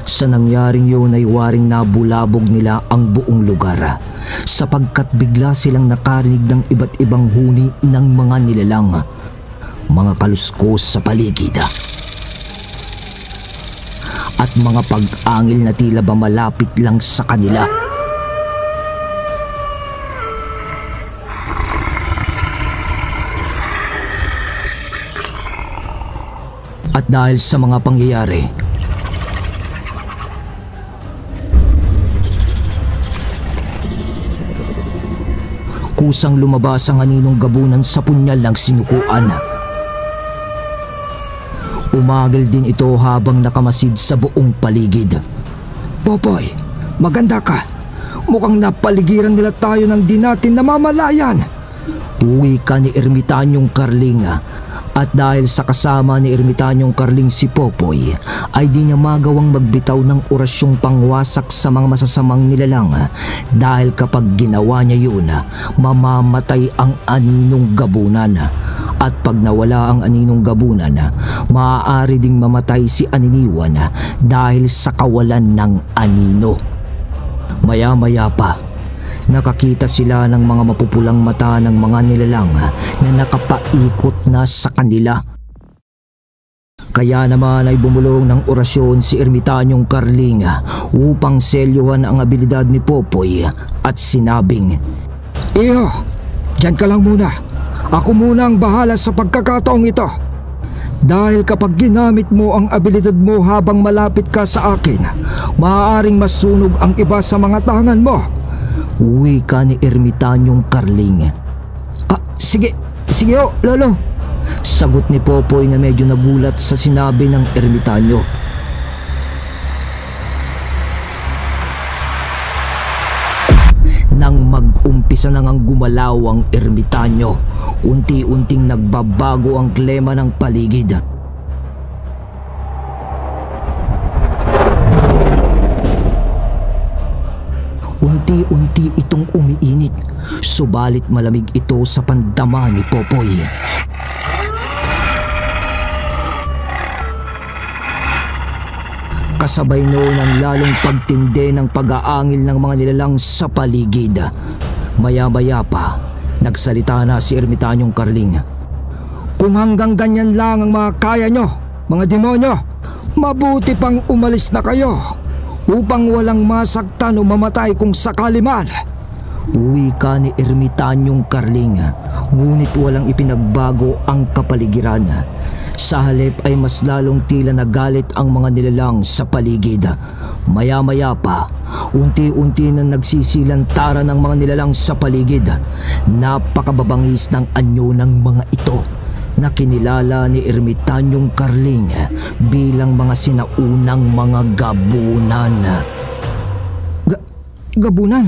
Sa nangyaring yun ay waring nabulabog nila ang buong lugar, sapagkat bigla silang nakarinig ng iba't ibang huni ng mga nilalang, mga kaluskos sa paligid, at mga pag-angil na tila ba malapit lang sa kanila. At dahil sa mga pangyayari, kusang lumabas ang aninong gabunan sa punyal ng sinukuan. Umagil din ito habang nakamasid sa buong paligid. Popoy, maganda ka. Mukhang napaligiran nila tayo ng di natin namamalayan. Uwi ka ni Ermitanyong Carling. At dahil sa kasama ni Ermitanyong Carling si Popoy, ay di niya magawang magbitaw ng orasyong pangwasak sa mga masasamang nilalang, dahil kapag ginawa niya yun, mamamatay ang aninong gabunan. At pag nawala ang aninong gabunan, maaari ding mamatay si aniniwan dahil sa kawalan ng anino. Maya-maya pa, nakakita sila ng mga mapupulang mata ng mga nilalang na nakapaikot na sa kanila. Kaya naman ay bumulong ng orasyon si Ermitanyong Carling upang selyuhan ang abilidad ni Popoy at sinabing, Iho, dyan ka lang muna. Ako muna ang bahala sa pagkakataong ito. Dahil kapag ginamit mo ang abilidad mo habang malapit ka sa akin, maaaring masunog ang iba sa mga tangan mo. Uwi ka ni Ermitanyong Carling. Sige lolo. Sagot ni Popoy na medyo nagulat sa sinabi ng Ermitanyo. Nang mag-umpisa na ngang gumalaw ang Ermitanyo, unti-unting nagbabago ang klema ng paligid. Unti-unti itong umiinit, subalit malamig ito sa pandama ni Popoy. Kasabay noon ang lalong pagtindi ng pag-aangil ng mga nilalang sa paligid. Maya-maya pa, nagsalita na si Ermitanyong Carling. Kung hanggang ganyan lang ang mga kaya nyo, mga demonyo, mabuti pang umalis na kayo upang walang masaktan o mamatay kung sakali man. Uwi ka ni Ermitanyong Carling, ngunit walang ipinagbago ang kapaligiran. Sa halip ay mas lalong tila nagalit ang mga nilalang sa paligid. Maya-maya pa, unti-unti na nagsisilantaran ng mga nilalang sa paligid. Napakababangis ng anyo ng mga ito na kinilala ni Ermitanyong Carling bilang mga sinaunang mga gabunan. Gabunan?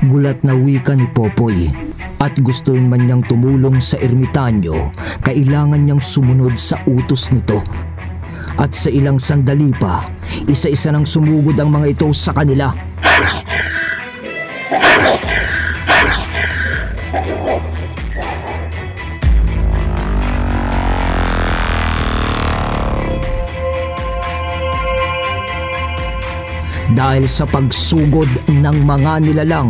Gulat na wika ni Popoy, at gustuin man niyang tumulong sa Ermitanyo, kailangan niyang sumunod sa utos nito. At sa ilang sandali pa, isa-isa nang sumugod ang mga ito sa kanila. Dahil sa pagsugod ng mga nilalang,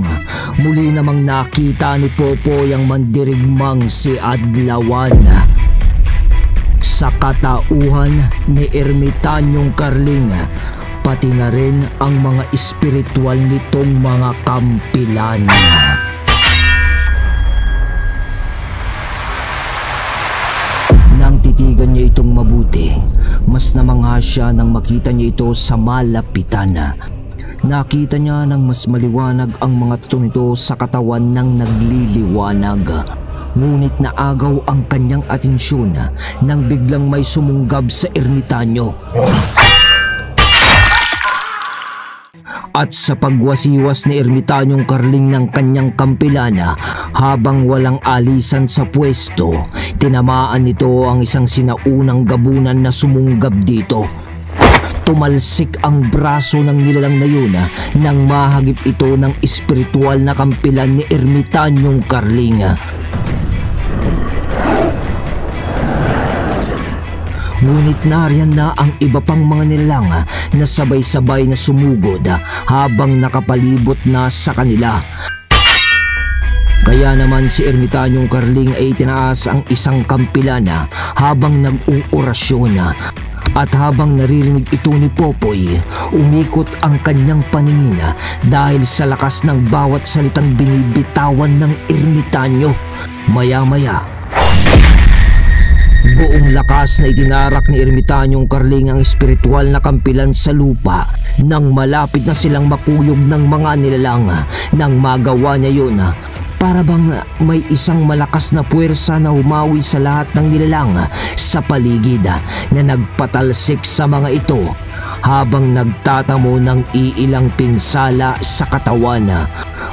muli namang nakita ni Popoy ang mandirigmang si Adlawan. Sa katauhan ni Ermitanyong Carling, pati na rin ang mga espiritual nitong mga kampilan. Nang titigan niya itong mabuti, mas namangha siya nang makita niya ito sa malapitan. Nakita niya ng mas maliwanag ang mga tato nito sa katawan ng nagliliwanag. Ngunit naagaw ang kanyang atensyon nang biglang may sumunggab sa ermitanyo. At sa pagwasiwas ni Ermitanyong Carling ng kanyang kampilana habang walang alisan sa pwesto, tinamaan nito ang isang sinaunang gabunan na sumunggab dito. Tumalsik ang braso ng nilalang na yun nang mahagip ito ng espiritual na kampilan ni Ermitanyong Carling. Ngunit nariyan na ang iba pang mga nilalang na sabay-sabay na sumugod habang nakapalibot na sa kanila. Kaya naman si Ermitanyong Carling ay tinaas ang isang kampilana habang nag-uorasyon. At habang naririnig ito ni Popoy, umikot ang kanyang paningin dahil sa lakas ng bawat salitang binibitawan ng ermitanyo. Maya-maya, buong lakas na itinarak ni Ermitanyong Carling ang espiritual na kampilan sa lupa nang malapit na silang makuyog ng mga nilalang. Nang magawa niya yun, para bang may isang malakas na puwersa na humawi sa lahat ng nilalang sa paligid na nagpatalsik sa mga ito habang nagtatamo ng iilang pinsala sa katawan.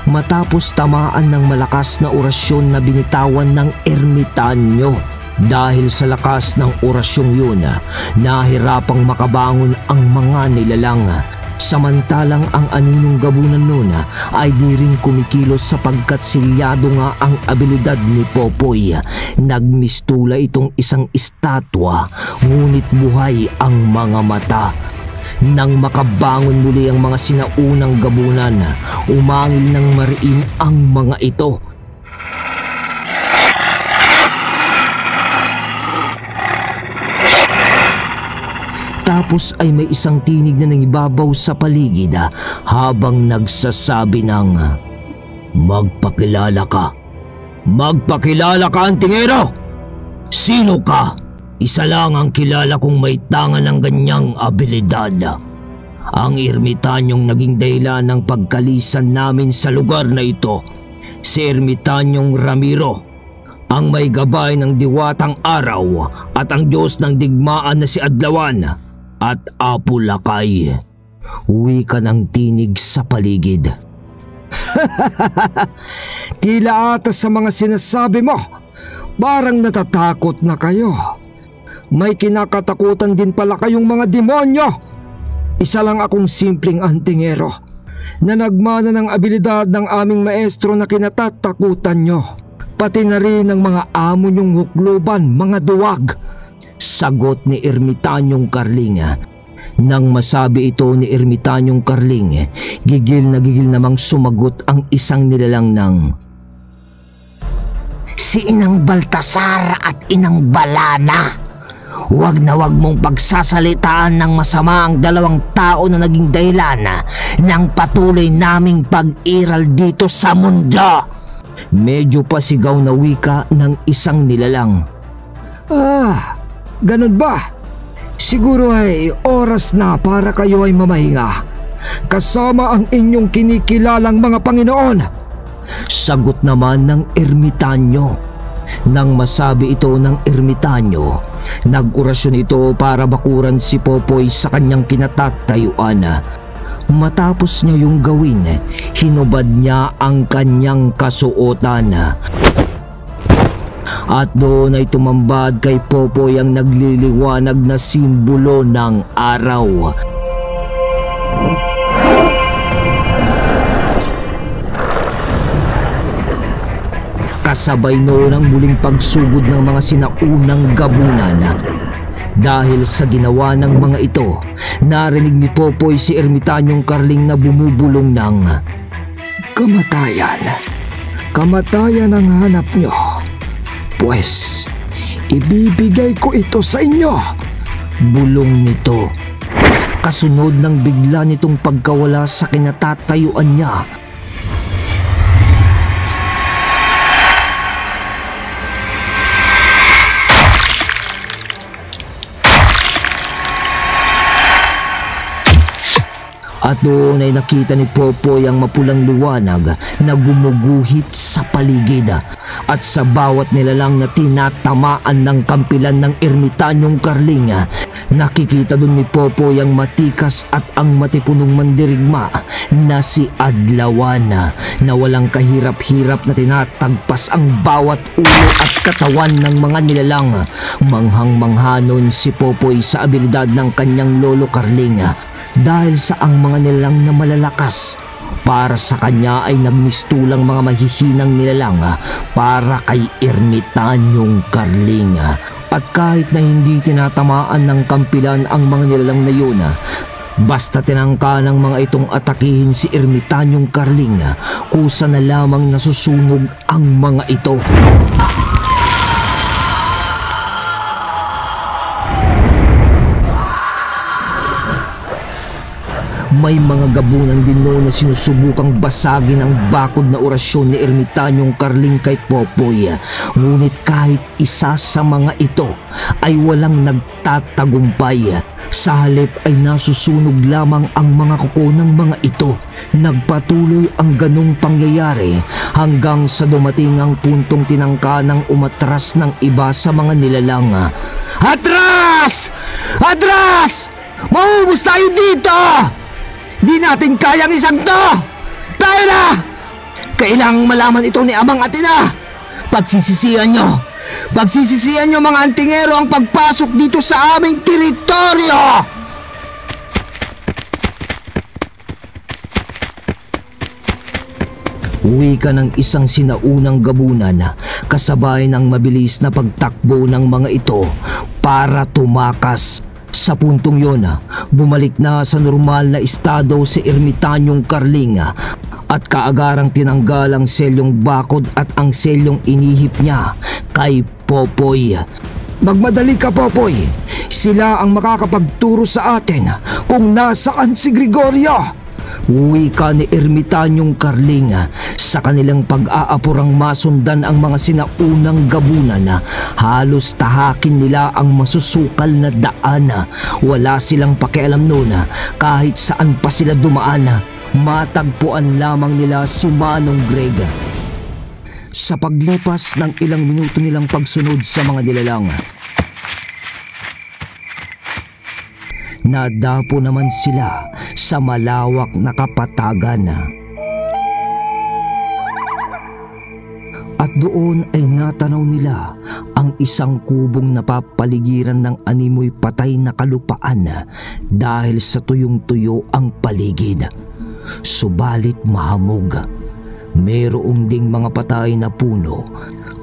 Matapos tamaan ng malakas na orasyon na binitawan ng ermitanyo. Dahil sa lakas ng orasyong yun, nahirapang makabangon ang mga nilalang. Samantalang ang aninong gabunan noon ay di rin kumikilos sapagkat silyado nga ang abilidad ni Popoy. Nagmistula itong isang estatwa, ngunit buhay ang mga mata. Nang makabangon muli ang mga sinaunang gabunan, umangil ng mariin ang mga ito. Tapos ay may isang tinig na nangibabaw sa paligid habang nagsasabi ng, "Magpakilala ka. Magpakilala ka, antingero! Sino ka? Isa lang ang kilala kong may tangan ng ganyang abilidad. Ang ermitanyong naging dahilan ng pagkalisan namin sa lugar na ito. Si Ermitanyong Ramiro, ang may gabay ng diwatang araw at ang Diyos ng digmaan na si Adlawan at Apo Lakay." Wika ng tinig sa paligid. Tila ata sa mga sinasabi mo, parang natatakot na kayo. May kinakatakutan din pala kayong mga demonyo. Isa lang akong simpleng antingero na nagmana ng abilidad ng aming maestro na kinatatakutan nyo. Pati na rin ng mga amo nyong hukluban, mga duwag. Sagot ni Ermitanyong Carling. Nang masabi ito ni Ermitanyong Carling, gigil namang sumagot ang isang nilalang ng, "Si Inang Baltasar at Inang Balana. Huwag na huwag mong pagsasalitaan ng masama ang dalawang tao na naging dahilan ng patuloy naming pag-iral dito sa mundo." Medyo pasigaw na wika ng isang nilalang. Ganun ba? Siguro ay oras na para kayo ay mamahinga, kasama ang inyong kinikilalang mga Panginoon. Sagot naman ng ermitanyo. Nang masabi ito ng ermitanyo, nag-orasyon ito para bakuran si Popoy sa kanyang kinatatayuan. Matapos niya yung gawin, hinubad niya ang kanyang kasuotan. At doon ay tumambad kay Popoy ang nagliliwanag na simbolo ng araw. Kasabay noon ang muling pagsugod ng mga sinaunang gabunan. Dahil sa ginawa ng mga ito, narinig ni Popoy si Ermitanyong Carling na bumubulong ng, "Kamatayan. Kamatayan ang hanap nyo. Pues, ibibigay ko ito sa inyo." Bulong nito. Kasunod ng bigla nitong pagkawala sa kinatatayuan niya, At doon ay nakita ni Popoy ang mapulang liwanag na gumuguhit sa paligid. At sa bawat nilalang na tinatamaan ng kampilan ng ermitanyong Carling, nakikita doon ni Popoy ang matikas at ang matipunong mandirigma na si Adlawan na walang kahirap-hirap na tinatagpas ang bawat ulo at katawan ng mga nilalang. Manghang-mangha nun si Popoy sa abilidad ng kanyang lolo Carling dahil sa ang mga nilalang na malalakas. Para sa kanya ay nagmistulang mga mahihinang nilalang para kay ermitanyong Carling. At kahit na hindi tinatamaan ng kampilan ang mga nilalang na yun, basta tinangka ng mga itong atakihin si ermitanyong Carling, kusa na lamang nasusunog ang mga ito. May mga gabunan din noon na sinusubukang basagin ang bakod na orasyon ni ermitanyong Carling kay Popoy. Ngunit kahit isa sa mga ito ay walang nagtatagumpay. Sa halip ay nasusunog lamang ang mga kuko ng mga ito. Nagpatuloy ang ganong pangyayari hanggang sa dumating ang puntong tinangka ng umatras ng iba sa mga nilalang. Atras! Atras! Maubos tayo dito! Di natin kayang isang to! Tayo na! Kailangang malaman ito ni Amang at Ina! Pagsisisihan nyo! Pagsisisihan nyo mga antingero ang pagpasok dito sa aming teritoryo! Uwi ka ng isang sinaunang gabunan kasabay ng mabilis na pagtakbo ng mga ito para tumakas. Sa puntong yon, bumalik na sa normal na estado si ermitanyong Carling at kaagarang tinanggal ang selyong bakod at ang selyong inihip niya kay Popoy. Magmadali ka, Popoy! Sila ang makakapagturo sa atin kung nasaan si Gregorio! Wika ni ermitanyong Carling. Sa kanilang pag-aapurang masundan ang mga sinaunang gabunan, halos tahakin nila ang masusukal na daan. Wala silang pakialam noon kahit saan pa sila dumaan. Matagpuan lamang nila si Manong Greg. Sa paglipas ng ilang minuto nilang pagsunod sa mga nilalang, nadapo naman sila sa malawak na kapatagan. At doon ay natanaw nila ang isang kubong napapaligiran ng animoy patay na kalupaan dahil sa tuyong-tuyo ang paligid. Subalit mahamog. Mayroong ding mga patay na puno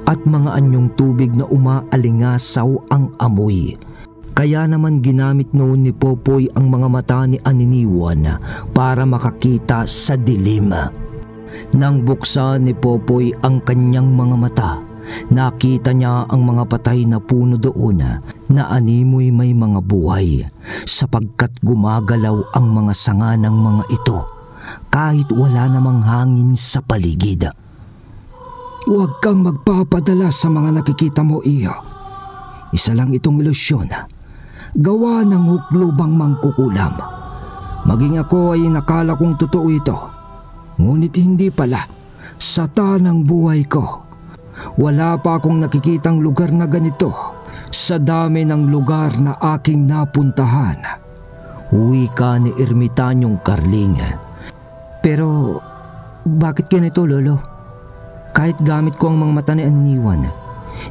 at mga anyong tubig na umaalingasaw ang amoy. Kaya naman ginamit noon ni Popoy ang mga mata ni Aniniwan para makakita sa dilim. Nang buksan ni Popoy ang kanyang mga mata, nakita niya ang mga patay na puno doon na animoy may mga buhay sapagkat gumagalaw ang mga sanga ng mga ito kahit wala namang hangin sa paligid. Huwag kang magpapadala sa mga nakikita mo, Iho. Isa lang itong ilusyon. Gawa ng huklubang mangkukulam. Maging ako ay nakala kong totoo ito. Ngunit hindi pala. Sa tanang buhay ko, wala pa akong nakikitang lugar na ganito sa dami ng lugar na aking napuntahan. Wika ni ermitanyong Carling. Pero bakit ganito, Lolo? Kahit gamit ko ang mga mata ni Aniniwan,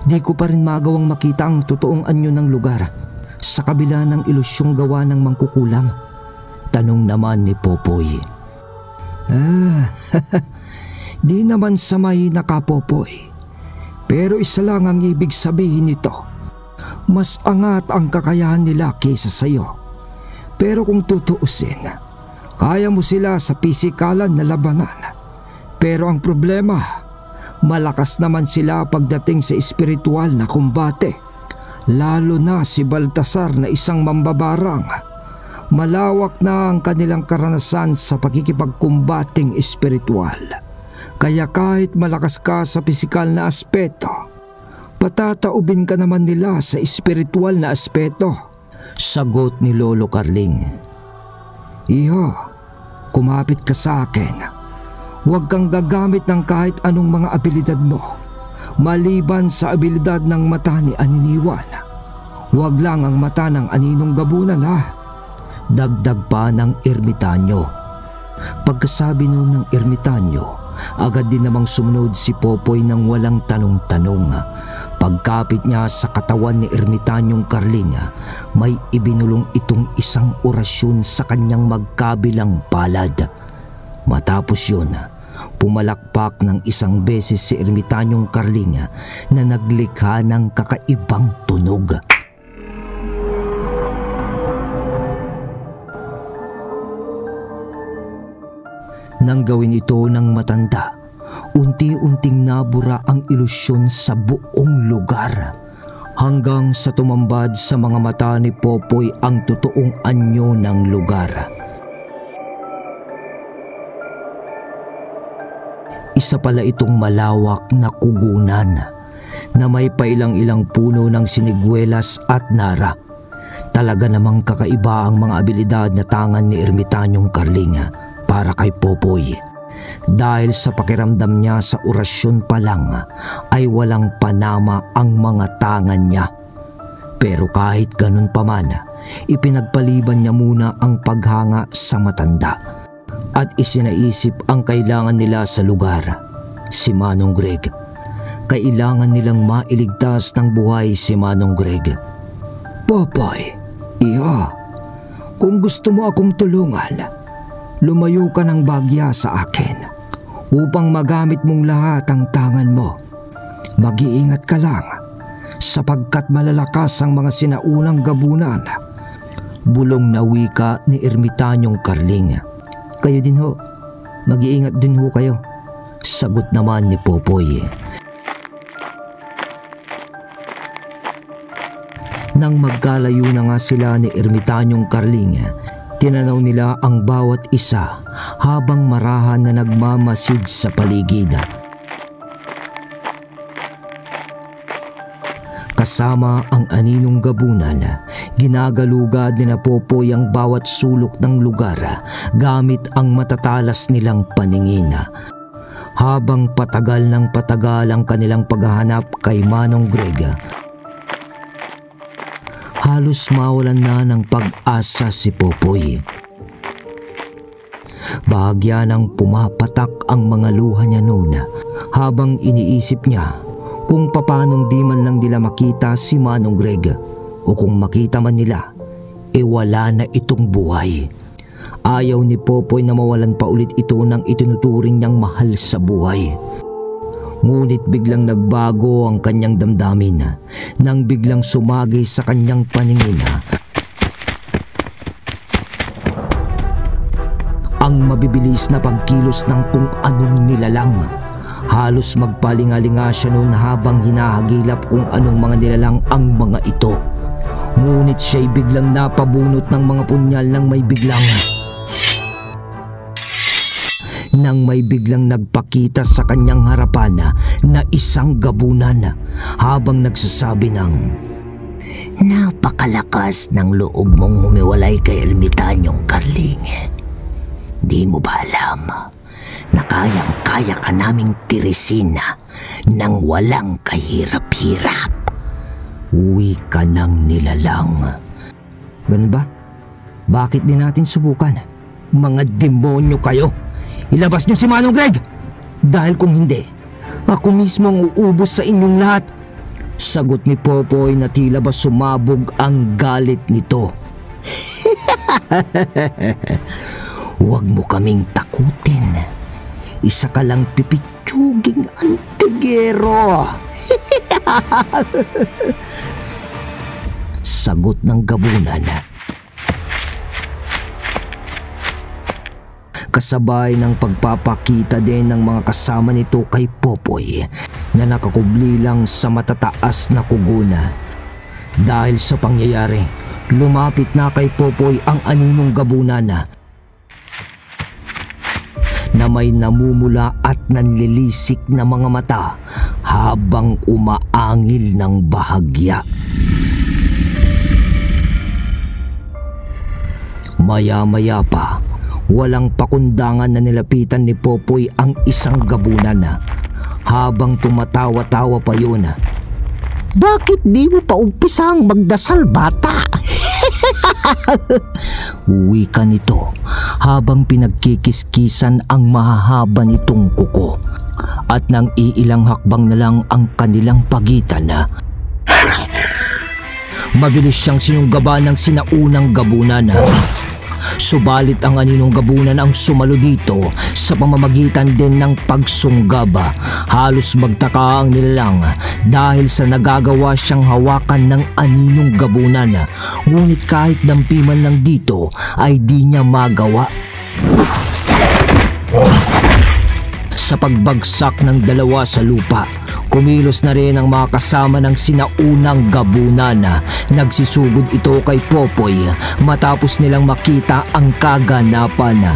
di ko pa rin magawang makita ang totoong anyo ng lugar sa kabila ng ilusyong gawa ng mangkukulam. Tanong naman ni Popoy. Di naman sa mahina ka, Popoy. Pero isa lang ang ibig sabihin nito. Mas angat ang kakayahan nila kaysa sayo. Pero kung tutuusin, kaya mo sila sa pisikalan na labanan. Pero ang problema, malakas naman sila pagdating sa espiritual na kumbate. Lalo na si Baltasar na isang mambabarang. Malawak na ang kanilang karanasan sa pakikipagkumbating espiritual. Kaya kahit malakas ka sa pisikal na aspeto, patataubin ka naman nila sa espiritual na aspeto. Sagot ni Lolo Carling. Iho, kumapit ka sa akin. Huwag kang gagamit ng kahit anong mga abilidad mo, maliban sa abilidad ng mata ni Aniniwan. Huwag lang ang mata ng Aninong Gabunan ha. Dagdag pa ng ermitanyo. Pagkasabi noon ng ermitanyo, agad din namang sumunod si Popoy ng walang tanong-tanong. Pagkapit niya sa katawan ni ermitanyong Carling, may ibinulong itong isang orasyon sa kanyang magkabilang palad. Matapos yun, pumalakpak ng isang beses si ermitanyong Carling na naglikha ng kakaibang tunog. Nang gawin ito ng matanda, unti-unting nabura ang ilusyon sa buong lugar, hanggang sa tumambad sa mga mata ni Popoy ang totoong anyo ng lugar. Isa pala itong malawak na kugunan na may pailang-ilang puno ng siniguelas at nara. Talaga namang kakaiba ang mga abilidad na tangan ni ermitanyong Carling para kay Popoy. Dahil sa pakiramdam niya sa orasyon pa lang ay walang panama ang mga tangan niya. Pero kahit ganun pa man, ipinagpaliban niya muna ang paghanga sa matanda at isinaisip ang kailangan nila sa lugar, si Manong Greg. Kailangan nilang mailigtas ng buhay si Manong Greg. Popoy, iya, kung gusto mo akong tulungan, lumayo ka ng bagya sa akin upang magamit mong lahat ang tangan mo. Mag-iingat ka lang sapagkat malalakas ang mga sinaunang gabunan. Bulong na wika ni ermitanyong Carling. Kayo din ho, mag-iingat din ho kayo, sagot naman ni Popoy. Nang magkalayo na nga sila ni ermitanyong Carling, tinanaw nila ang bawat isa habang marahan na nagmamasid sa paligid. Kasama ang Aninong Gabunan, ginagalugad ni Popoy ang bawat sulok ng lugar gamit ang matatalas nilang paningin. Habang patagal ng patagal ang kanilang paghahanap kay Manong Greg, halos mawalan na ng pag-asa si Popoy. Bahagya nang pumapatak ang mga luha niya noon habang iniisip niya kung papanong di man lang nila makita si Manong Greg, o kung makita man nila, wala na itong buhay. Ayaw ni Popoy na mawalan pa ulit ito ng itinuturing niyang mahal sa buhay. Ngunit biglang nagbago ang kanyang damdamin nang biglang sumagi sa kanyang paningin ang mabibilis na pagkilos ng kung anong nilalang. Halos magpalingalinga siya noon habang hinahagilap kung anong mga nilalang ang mga ito. Ngunit siya'y biglang napabunot ng mga punyal nang may biglang nagpakita sa kanyang harapan na isang gabunan habang nagsasabi ng, Napakalakas ng loob mong humiwalay kay ermitanyong Carling. Di mo ba alam na kayang-kaya ka naming tirisin nang walang kahirap-hirap? Uwi ka ng nilalang. Ganun ba? Bakit di natin subukan? Mga demonyo kayo! Ilabas niyo si Manong Greg! Dahil kung hindi, ako mismo ang uubos sa inyong lahat. Sagot ni Popoy na tila ba sumabog ang galit nito. Huwag mo kaming takutin. Isa ka lang pipitsuging antigero. Sagot ng gabunan. Kasabay ng pagpapakita din ng mga kasama nito kay Popoy na nakakubli lang sa matataas na kuguna. Dahil sa pangyayari, lumapit na kay Popoy ang Aninong Gabunan na may namumula at nanlilisik na mga mata habang umaangil ng bahagya. Maya-maya pa, Walang pakundangan na nilapitan ni Popoy ang isang gabunan habang tumatawa-tawa pa yun. Bakit di mo pa umpisang magdasal, bata? Wika nito habang pinagkikiskisan ang mahahaba nitong kuko. At nang iilang hakbang na lang ang kanilang pagitan mabilis siyang sinunggaba ng sinaunang gabunan. Subalit ang aninong gabunan ang sumalo dito sa pamamagitan din ng pagsunggaba. Halos magtaka ang nilalang dahil sa nagagawa siyang hawakan ng aninong gabunan. Ngunit kahit dampiman lang dito ay di niya magawa. Sa pagbagsak ng dalawa sa lupa, kumilos na rin ang mga kasama ng sinaunang gabunan. Nagsisugod ito kay Popoy matapos nilang makita ang kaganapan.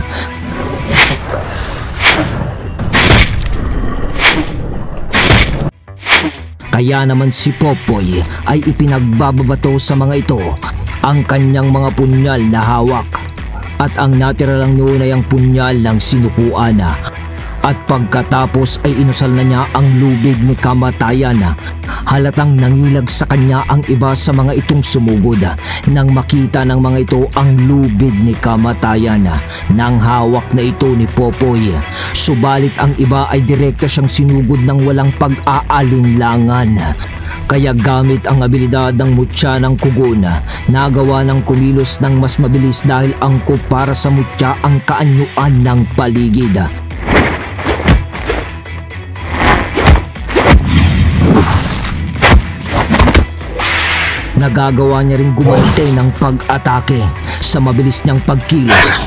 Kaya naman si Popoy ay ipinagbababato sa mga ito ang kanyang mga punyal na hawak. At ang natira lang noon ay ang punyal ng sinukuan. At pagkatapos ay inusal na niya ang lubid ni kamatayan. Halatang nangilag sa kanya ang iba sa mga itong sumugod nang makita ng mga ito ang lubid ni kamatayan nang hawak na ito ni Popoy. Subalit ang iba ay direkta siyang sinugod ng walang pag-aalinlangan. Kaya gamit ang abilidad ng mutya ng kugon, nagawa ng kumilos ng mas mabilis dahil angkop para sa mutya ang kaanyuan ng paligid. Nagagawa niya ring gumante ng pag-atake. Sa mabilis niyang pagkilos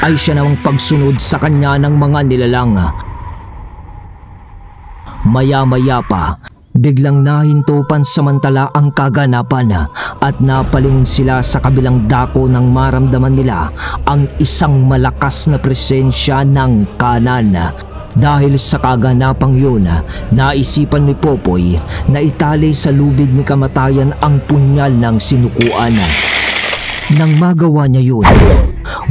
ay siya namang pagsunod sa kanya ng mga nilalang. Maya-maya pa, biglang nahinto pansamantala ang kaganapan at napalingon sila sa kabilang dako nang maramdaman nila ang isang malakas na presensya ng kanan. Dahil sa kaganapang yun, naisipan ni Popoy na itali sa lubid ni kamatayan ang punyal ng sinukuan. Nang magawa niya yun,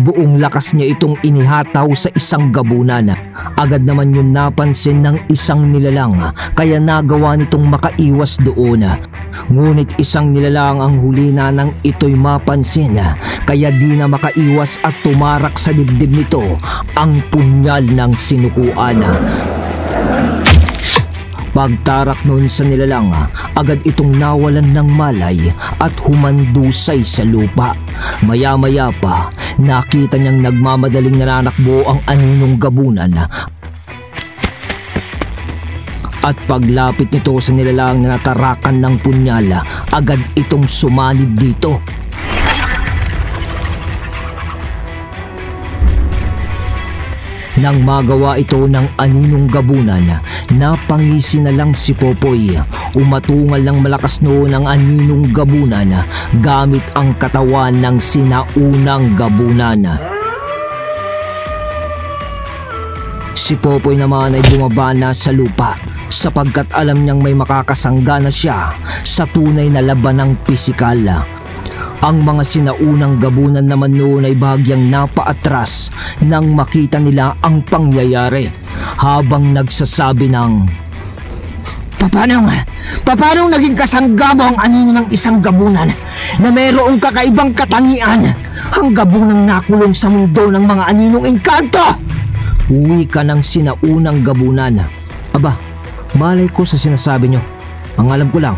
buong lakas niya itong inihataw sa isang gabunan. Agad naman yun napansin ng isang nilalang kaya nagawa nitong makaiwas doon. Ngunit isang nilalang ang huli na nang ito'y mapansin kaya di na makaiwas at tumarak sa dibdib nito ang punyal ng sinukuan. Pagtarak noon sa nilalang, agad itong nawalan ng malay at humandusay sa lupa. Maya-maya pa, nakita niyang nagmamadaling nananakbo ang aninong gabunan. At paglapit nito sa nilalang na natarakan ng punyal, agad itong sumanib dito. Nang magawa ito ng aninong gabunan, napangisi na lang si Popoy. Umatungal ng malakas noon ang aninong gabunan gamit ang katawan ng sinaunang gabunan. Si Popoy naman ay bumaba na sa lupa sapagkat alam niyang may makakasangga na siya sa tunay na labanang pisikal. Ang mga sinaunang gabunan naman noon ay bahagyang napaatras nang makita nila ang pangyayari habang nagsasabi ng, Paano naging kasangga mo ang anino ng isang gabunan na mayroong kakaibang katangian? Ang gabunang nakulong sa mundo ng mga aninong engkanto! Uwi ka ng sinaunang gabunan. Aba, malay ko sa sinasabi nyo. Ang alam ko lang,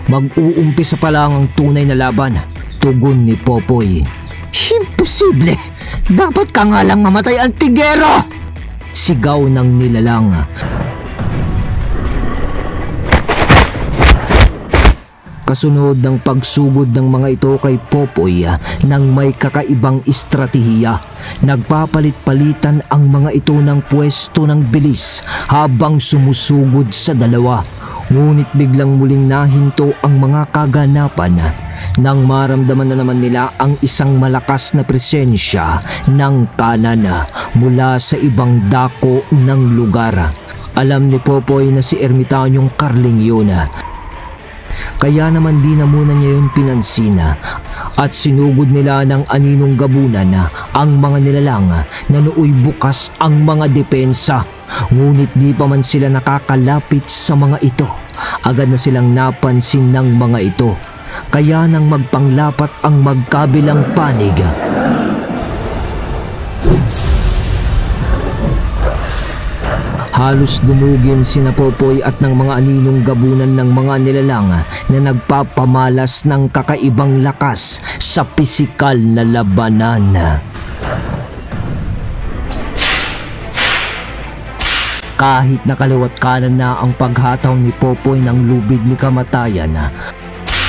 mag-uumpisa pa lang ang tunay na laban. Tugon ni Popoy. Imposible! Dapat ka nga lang mamatay, Antigero! Sigaw ng nilalang. Kasunod ng pagsugod ng mga ito kay Popoy ng may kakaibang estratehiya. Nagpapalit-palitan ang mga ito ng pwesto ng bilis habang sumusugod sa dalawa. Ngunit biglang muling nahinto ang mga kaganapan nang maramdaman na naman nila ang isang malakas na presensya ng kanan mula sa ibang dako ng lugar. Alam ni Popoy na si Ermitanyong Carling yun. Kaya naman di na muna niya yun pinansina at sinugod nila ng aninong gabunan ang mga nilalang na nooy bukas ang mga depensa. Ngunit di pa man sila nakakalapit sa mga ito, agad na silang napansin ng mga ito. Kaya nang magpanglapat ang magkabilang panig, halos dumugin sina Popoy at ng mga aninong gabunan ng mga nilalang na nagpapamalas ng kakaibang lakas sa pisikal na labanan. Kahit nakaliwat kanan na ang paghataw ni Popoy ng lubid ni kamatayan,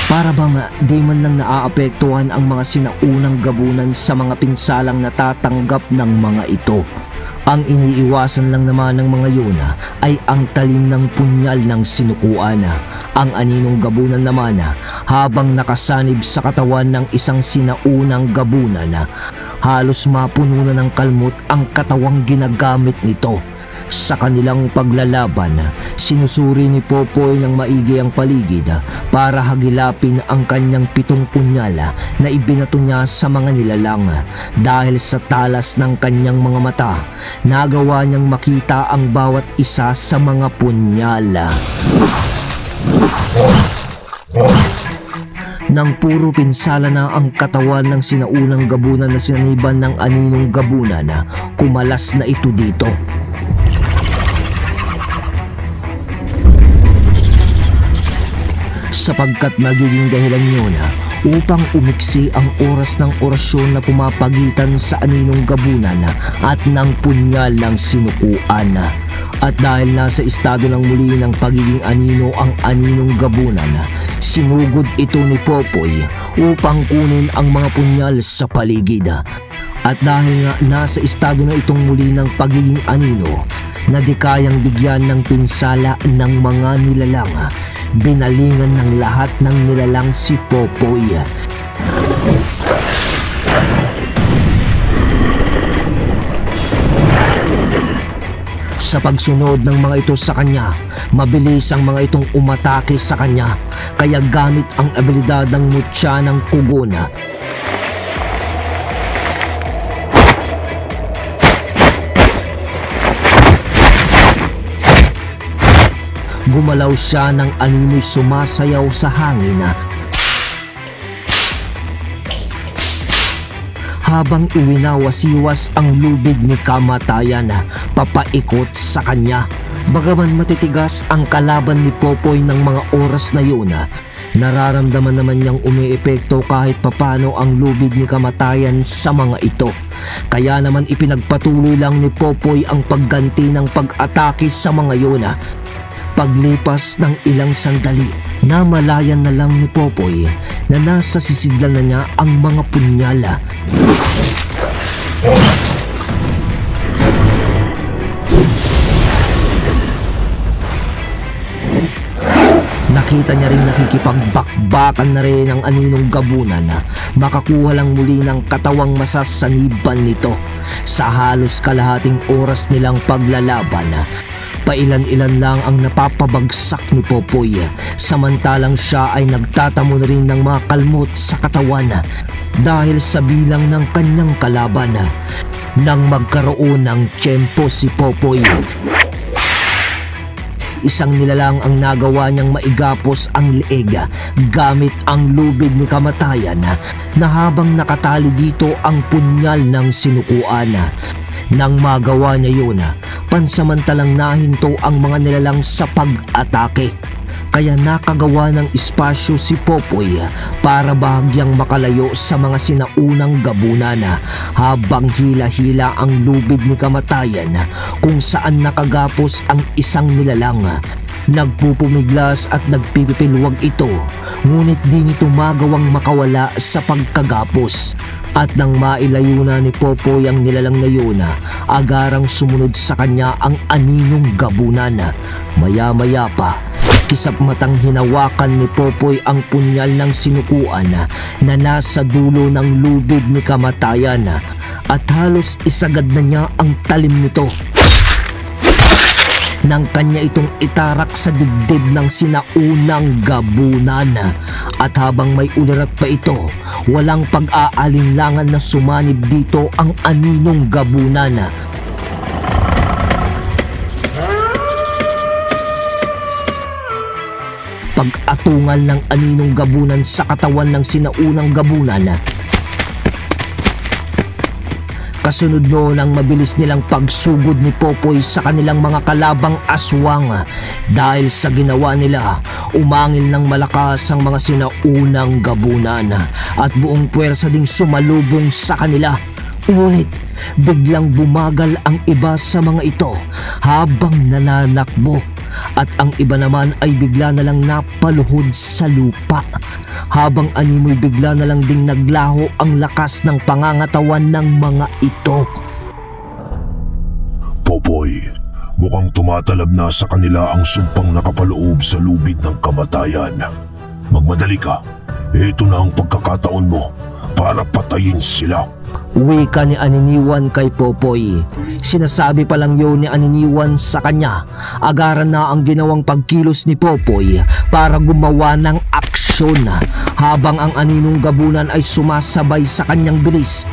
para bang di man lang naaapektuhan ang mga sinaunang gabunan sa mga pinsalang natatanggap ng mga ito. Ang iniiwasan lang naman ng mga yun ay ang talim ng punyal ng sinukuan. Ang aninong gabunan naman, habang nakasanib sa katawan ng isang sinaunang gabunan, halos mapuno na ng kalmot ang katawang ginagamit nito. Sa kanilang paglalaban, sinusuri ni Popoy ng maigi ang paligid para hagilapin ang kanyang 7 punyal na ibinato niya sa mga nilalang. Dahil sa talas ng kanyang mga mata, nagawa niyang makita ang bawat isa sa mga punyal. Nang puro pinsala na ang katawan ng sinaunang gabunan na sinaniban ng aninong gabunan, kumalas na ito dito. Sapagkat magiging dahilan yun upang umiksi ang oras ng orasyon na pumapagitan sa aninong gabunan at ng punyal ng sinukuan. At dahil nasa estado ng muli ng pagiging anino ang aninong gabunan, sinugod ito ni Popoy upang kunin ang mga punyal sa paligid. At dahil nga nasa estado na itong muli ng pagiging anino, na di kayang bigyan ng pinsala ng mga nilalang, binalingan ng lahat ng nilalang si Popoy. Sa pagsunod ng mga ito sa kanya, mabilis ang mga itong umatake sa kanya, kaya gamit ang abilidad ng mutya ng kugona, gumalaw siya ng animoy sumasayaw sa hangin habang iwinawasiwas ang lubid ni kamatayan papaikot sa kanya. Bagaman matitigas ang kalaban ni Popoy ng mga oras na yun, nararamdaman naman niyang umiepekto kahit papano ang lubid ni kamatayan sa mga ito. Kaya naman ipinagpatuloy lang ni Popoy ang pagganti ng pag-atake sa mga yun. Paglipas ng ilang sandali, namalayan na lang ni Popoy na nasa sisidlan na niya ang mga punyala. Nakita niya rin nakikipagbakbakan na rin ang aninong gabunan na makakuha lang muli ng katawang masasaniban nito. Sa halos kalahating oras nilang paglalaban, pailan-ilan lang ang napapabagsak ni Popoy, samantalang siya ay nagtatamo na rin ng mga kalmot sa katawan dahil sa bilang ng kanyang kalaban. Nang magkaroon ng tiyempo si Popoy, isang nilalang ang nagawa niyang maigapos ang leeg gamit ang lubid ni kamatayan na habang nakatali dito ang punyal ng sinukuan. Nang magawa niya yun, pansamantalang nahinto ang mga nilalang sa pag-atake. Kaya nakagawa ng espasyo si Popoy para bahagyang makalayo sa mga sinaunang gabunan habang hila-hila ang lubid ni kamatayan kung saan nakagapos ang isang nilalang. Nagpupumiglas at nagpipipilwag ito, ngunit di nito magawang makawala sa pagkagapos. At nang mailayo na ni Popoy ang nilalang na yun, agarang sumunod sa kanya ang aninong gabunan. Maya-maya pa, kisap matang hinawakan ni Popoy ang punyal ng sinukuan na nasa dulo ng lubid ni kamatayan at halos isagad na niya ang talim nito. nang kanya itong itarak sa dibdib ng sinaunang gabunan. At habang may ulirat pa ito, walang pag-aalinlangan na sumanib dito ang aninong gabunan. Pag-atungal ng aninong gabunan sa katawan ng sinaunang gabunan, kasunod noon ang mabilis nilang pagsugod ni Popoy sa kanilang mga kalabang aswang. Dahil sa ginawa nila, umangil ng malakas ang mga sinaunang gabunan at buong puwersa ding sumalubong sa kanila. Ngunit biglang bumagal ang iba sa mga ito habang nananakbo, at ang iba naman ay bigla na lang napaluhod sa lupa. Habang animoy bigla na lang ding naglaho ang lakas ng pangangatawan ng mga ito. Popoy, mukhang tumatalab na sa kanila ang sumpang nakapaloob sa lubid ng kamatayan. Magmadali ka, ito na ang pagkakataon mo para patayin sila. Wika ni Aniniwan kay Popoy. Sinasabi pa lang yun ni Aniniwan sa kanya. Agaran na ang ginawang pagkilos ni Popoy para gumawa ng aksyon, habang ang aninong gabunan ay sumasabay sa kanyang bilis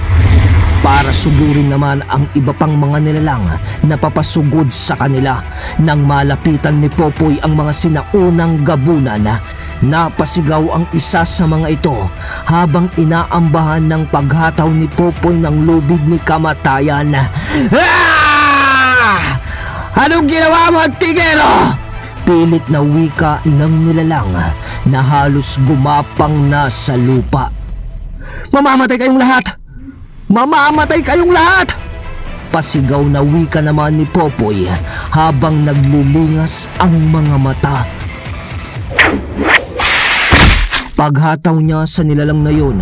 para sugurin naman ang iba pang mga nilalang na papasugod sa kanila. Nang malapitan ni Popoy ang mga sinaunang gabunan, napasigaw ang isa sa mga ito habang inaambahan ng paghataw ni Popoy ng lubid ni kamatayan. Ah! Anong ginawa mo, Tigero? Pilit na wika ng nilalang na halos gumapang na sa lupa. Mamamatay kayong lahat! Mamamatay kayong lahat! Pasigaw na wika naman ni Popoy habang naglilingas ang mga mata. Paghataw niya sa nilalang na yun,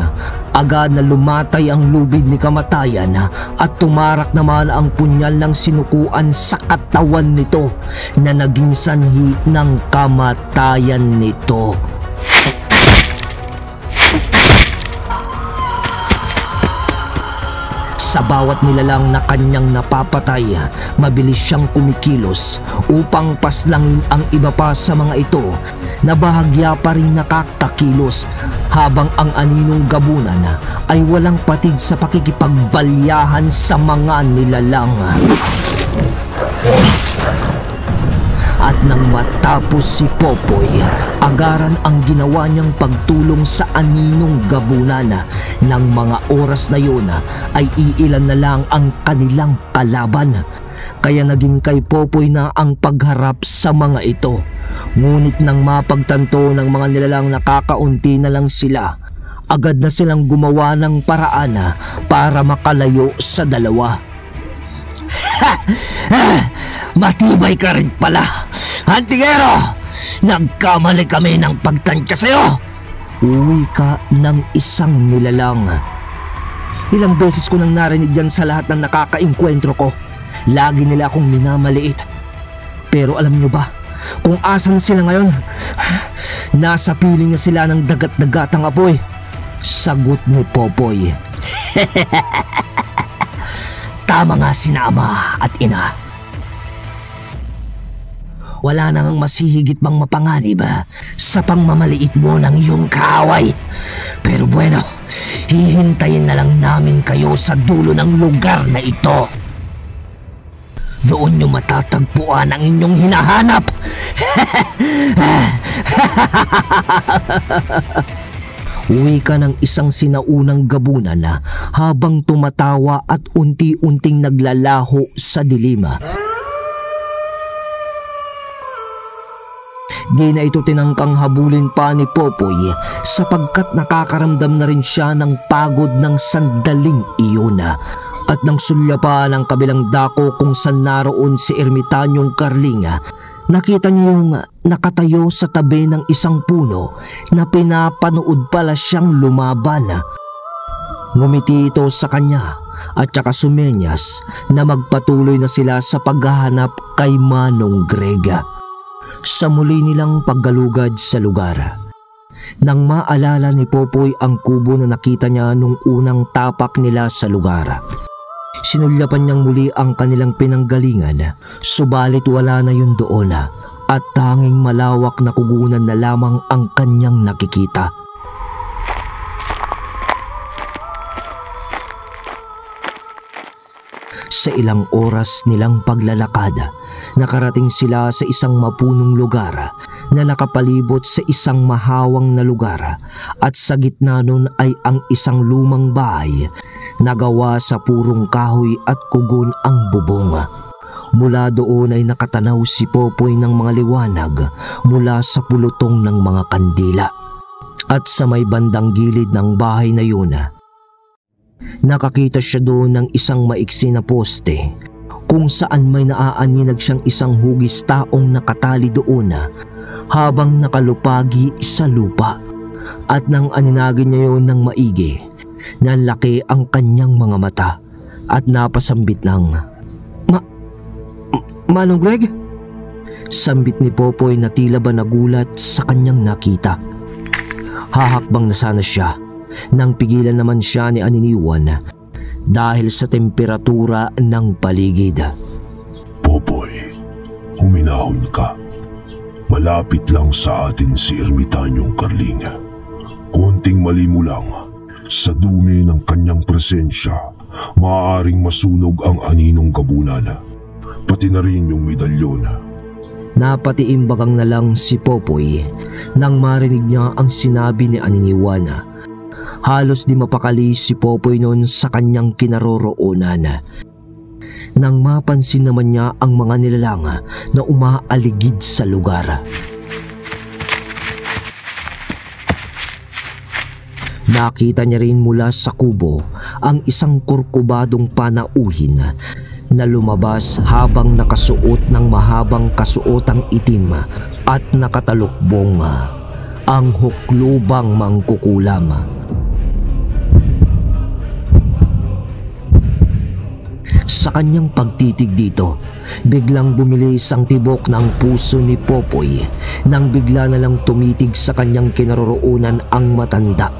agad na lumatay ang lubid ni kamatayan at tumarak naman ang punyal ng sinukuan sa katawan nito na naging sanhi ng kamatayan nito. Sa bawat nilalang na kanyang napapatay, mabilis siyang kumikilos upang paslangin ang iba pa sa mga ito na bahagya pa rin nakakakilos, habang ang aninong gabunan ay walang patid sa pakikipagbalyahan sa mga nilalang. At nang matapos si Popoy, agaran ang ginawa niyang pagtulong sa aninong gabunan. Nang mga oras na yun ay iilan na lang ang kanilang kalaban. Kaya naging kay Popoy na ang pagharap sa mga ito. Ngunit nang mapagtanto ng mga nilalang nakakaunti na lang sila, agad na silang gumawa ng paraan para makalayo sa dalawa. Matibay ka rin pala, Antigero! Nagkamali kami ng pagtansya sa'yo! Uwi ka ng isang nilalang. Ilang beses ko nang narinig yan sa lahat ng nakakainkwentro ko. Lagi nila akong minamaliit. Pero alam nyo ba kung asan sila ngayon? Nasa piling na sila ng dagat-dagatang apoy. Sagot ni Popoy. Tama nga sina ama at ina. Wala nang masihigit pang mapanganib sa pangmamaliit mo ng iyong kaaway. Pero bueno, hihintayin na lang namin kayo sa dulo ng lugar na ito. Doon nyo matatagpuan ang inyong hinahanap. Uwi ka ng isang sinaunang gabunan habang tumatawa at unti-unting naglalaho sa dilim. Di na ito tinangkang habulin pa ni Popoy sapagkat nakakaramdam na rin siya ng pagod ng sandaling iyon. At nang sulya pa ng kabilang dako kung saan naroon si Ermitanyong Carling, nakita niya yung nakatayo sa tabi ng isang puno na pinapanood pala siyang lumaban. Ngumiti ito sa kanya at saka sumenyas na magpatuloy na sila sa paghahanap kay Manong Greg. Sa muli nilang paggalugad sa lugar, nang maalala ni Popoy ang kubo na nakita niya nung unang tapak nila sa lugar, Sinulyapan niyang muli ang kanilang pinanggalingan, subalit wala na yun doon at tanging malawak na kugunan na lamang ang kanyang nakikita. Sa ilang oras nilang paglalakad, nakarating sila sa isang mapunong lugar na nakapalibot sa isang mahawang na lugar at sa gitna nun ay ang isang lumang bahay na gawa sa purong kahoy at kugon ang bubong. Mula doon ay nakatanaw si Popoy ng mga liwanag mula sa pulutong ng mga kandila. At sa may bandang gilid ng bahay na yun, nakakita siya doon ng isang maiksi na poste kung saan may naaaninag siyang isang hugis taong nakatali doon habang nakalupagi sa lupa. At nang aninagin niya yun ng maigi, nalaki ang kanyang mga mata at napasambit ng Manong Greg? Sambit ni Popoy na tila ba nagulat sa kanyang nakita. Hahakbang na sana siya nang pigilan naman siya ni Aniniwan dahil sa temperatura ng paligid. Popoy, huminahon ka. Malapit lang sa atin si Ermitanyong Carling. Konting mali mo lang, sa dumi ng kanyang presensya, maaaring masunog ang aninong gabunan. Pati na rin yung medalyon. Napatiimbagang na lang si Popoy nang marinig niya ang sinabi ni Aniniwan. Halos di mapakali si Popoy noon sa kanyang kinaroroonan nang mapansin naman niya ang mga nilalang na umaaligid sa lugar. Nakita niya rin mula sa kubo ang isang kurkubadong panauhin na lumabas habang nakasuot ng mahabang kasuotang itim at nakatalukbong ang huklubang mangkukulam. Sa kanyang pagtitig dito, biglang bumilis ang tibok ng puso ni Popoy nang bigla na lang tumitig sa kanyang kinaroroonan ang matanda.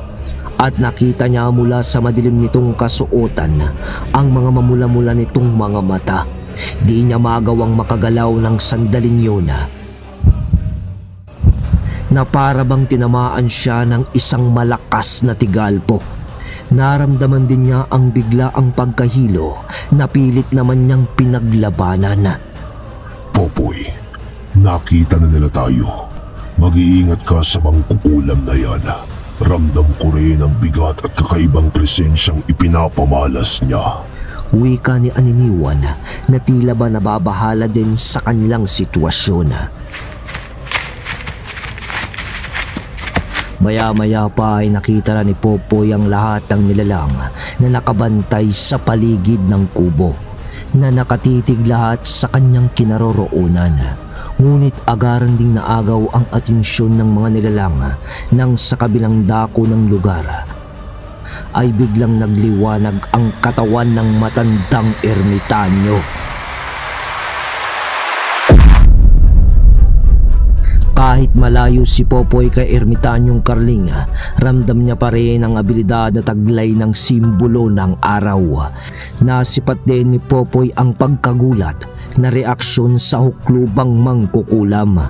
At nakita niya mula sa madilim nitong kasuotan ang mga mamula-mula nitong mga mata. Di niya magawang makagalaw ng sandaling yun na para bang tinamaan siya ng isang malakas na tigalpo. Naramdaman din niya ang biglaang pagkahilo na pilit naman niyang pinaglabanan. Popoy, nakita na nila tayo. Mag-iingat ka sa mangkukulam na yan. Ramdam ko rin ang bigat at kakaibang presensyang ipinapamalas niya. Wika ni Aniniwan na tila ba nababahala din sa kanilang sitwasyon. Maya-maya pa ay nakita na ni Popoy ang lahat ng nilalang na nakabantay sa paligid ng kubo, na nakatitig lahat sa kanyang kinaroroonan. Ngunit agaran ding naagaw ang atensyon ng mga nilalang nang sa kabilang dako ng lugar ay biglang nagliwanag ang katawan ng matandang ermitanyo. Kahit malayo si Popoy kay Ermitanyong Carling, ramdam niya pa rin ang abilidad na taglay ng simbolo ng araw. Nasipat din ni Popoy ang pagkagulat na reaksyon sa huklubang mangkukulam.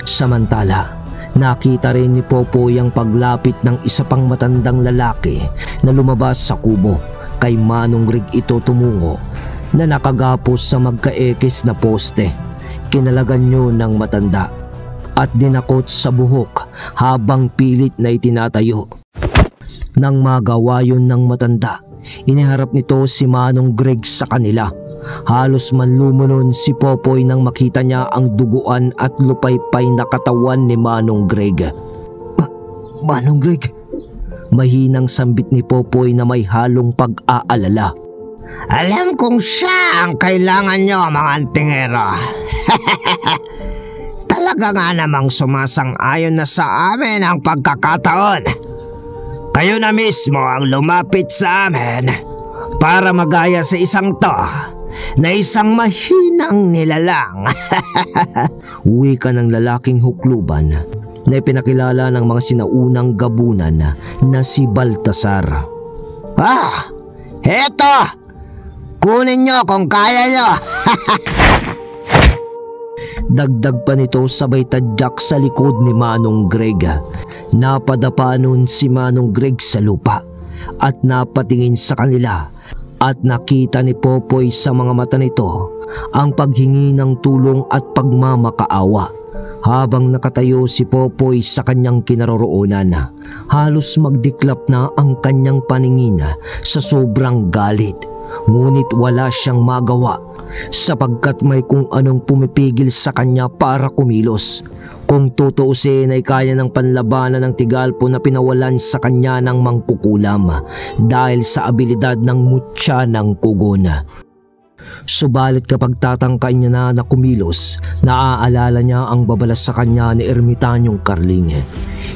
Samantala, nakita rin ni Popoy ang paglapit ng isa pang matandang lalaki na lumabas sa kubo. Kay Manong Greg ito tumungo na nakagapos sa magkaekis na poste. Kinalagan niyo ng matanda at dinakot sa buhok habang pilit na itinatayo. Nang magawa yun ng matanda, iniharap nito si Manong Greg sa kanila. Halos manlumunon si Popoy nang makita niya ang duguan at lupaypay na katawan ni Manong Greg. Manong Greg? Mahinang sambit ni Popoy na may halong pag-aalala. Alam kong siya ang kailangan nyo, mga antingero. Talaga nga namang sumasang-ayon na sa amin ang pagkakataon. Kayo na mismo ang lumapit sa amin para magaya sa isang to na isang mahinang nilalang. Uwi ka ng lalaking hukluban na ipinakilala ng mga sinaunang gabunan na si Baltasar. Eto! Kunin nyo kung kaya nyo. Dagdag pa nito sabay tadyak sa likod ni Manong Greg. Napadapa nun si Manong Greg sa lupa at napatingin sa kanila at nakita ni Popoy sa mga mata nito ang paghingi ng tulong at pagmamakaawa. Habang nakatayo si Popoy sa kanyang kinaroroonan, halos magdiklap na ang kanyang paningin sa sobrang galit. Ngunit wala siyang magawa sapagkat may kung anong pumipigil sa kanya para kumilos. Kung tutuusin ay kaya ng panlabanan ng Tigalpo na pinawalan sa kanya ng mangkukulam dahil sa abilidad ng mutya ng kugon. Subalit kapag tatangkain niya na kumilos, naaalala niya ang babalas sa kanya ni Ermitanyong Carling.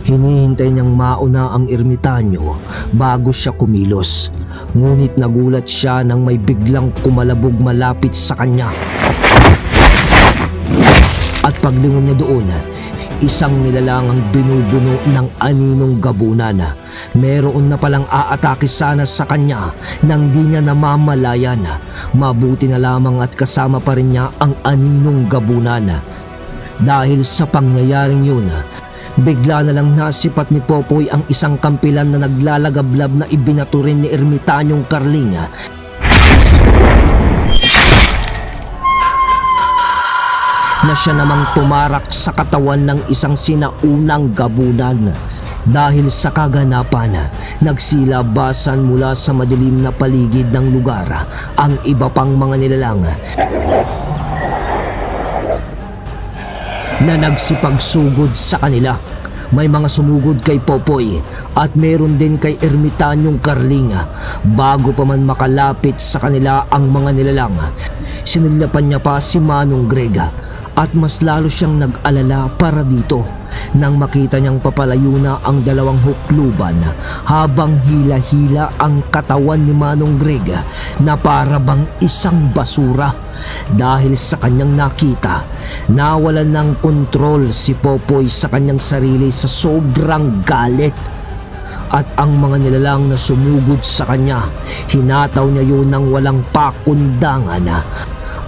Hinihintay niyang mauna ang Ermitanyo bago siya kumilos. Ngunit nagulat siya nang may biglang kumalabog malapit sa kanya. At paglingon niya doon, isang nilalang ang binubuno ng aninong gabunan. Meron na palang aatake sana sa kanya nang di niya namamalayan. Mabuti na lamang at kasama pa rin niya ang aninong gabunan. Dahil sa pangyayaring yun, bigla na lang nasipat ni Popoy ang isang kampilan na naglalagablab na ibinato rin ni Ermitanyong Carling. Na siya namang tumarak sa katawan ng isang sinaunang gabunan. Dahil sa kaganapan, nagsilabasan mula sa madilim na paligid ng lugar ang iba pang mga nilalang na nagsipagsugod sa kanila. May mga sumugod kay Popoy at meron din kay Ermitanyong Carling. Bago pa man makalapit sa kanila ang mga nilalang, sinulapan niya pa si Manong Greg at mas lalo siyang nag-alala para dito nang makita niyang papalayo na ang dalawang hukluban habang hila-hila ang katawan ni Manong Greg na para bang isang basura. Dahil sa kanyang nakita, nawalan ng kontrol si Popoy sa kanyang sarili sa sobrang galit. At ang mga nilalang na sumugod sa kanya, hinataw niya yun ng walang pakundangan.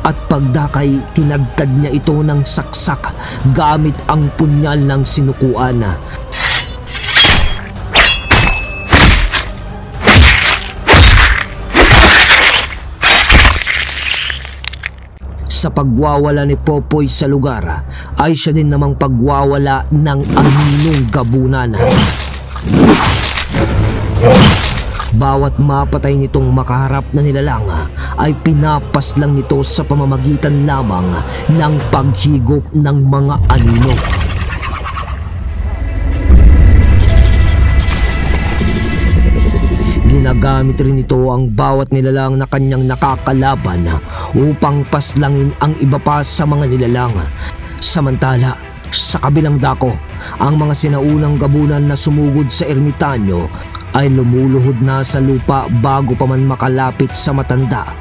At pagdakay, tinagtad niya ito ng saksak gamit ang punyal ng sinukuan. Sa pagwawala ni Popoy sa lugar, ay siya din namang pagwawala ng aninong gabunan. Bawat mapatay nitong makaharap na nilalang ay pinapas lang nito sa pamamagitan lamang ng paghigop ng mga anino. Ginagamit rin ito ang bawat nilalang na kanyang nakakalaban upang paslangin ang iba pa sa mga nilalang. Samantala, sa kabilang dako, ang mga sinaunang gabunan na sumugod sa Ermitanyo ay lumuluhod na sa lupa bago pa man makalapit sa matanda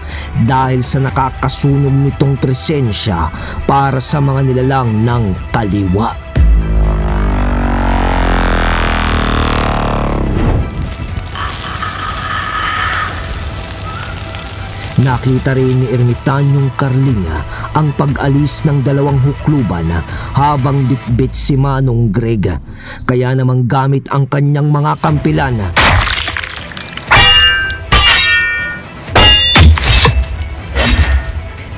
dahil sa nakakasunog nitong presensya para sa mga nilalang ng kaliwa. Nakita rin ni Ermitanyong Carling ang pag-alis ng dalawang hukluban habang bitbit si Manong Greg. Kaya namang gamit ang kanyang mga kampilan,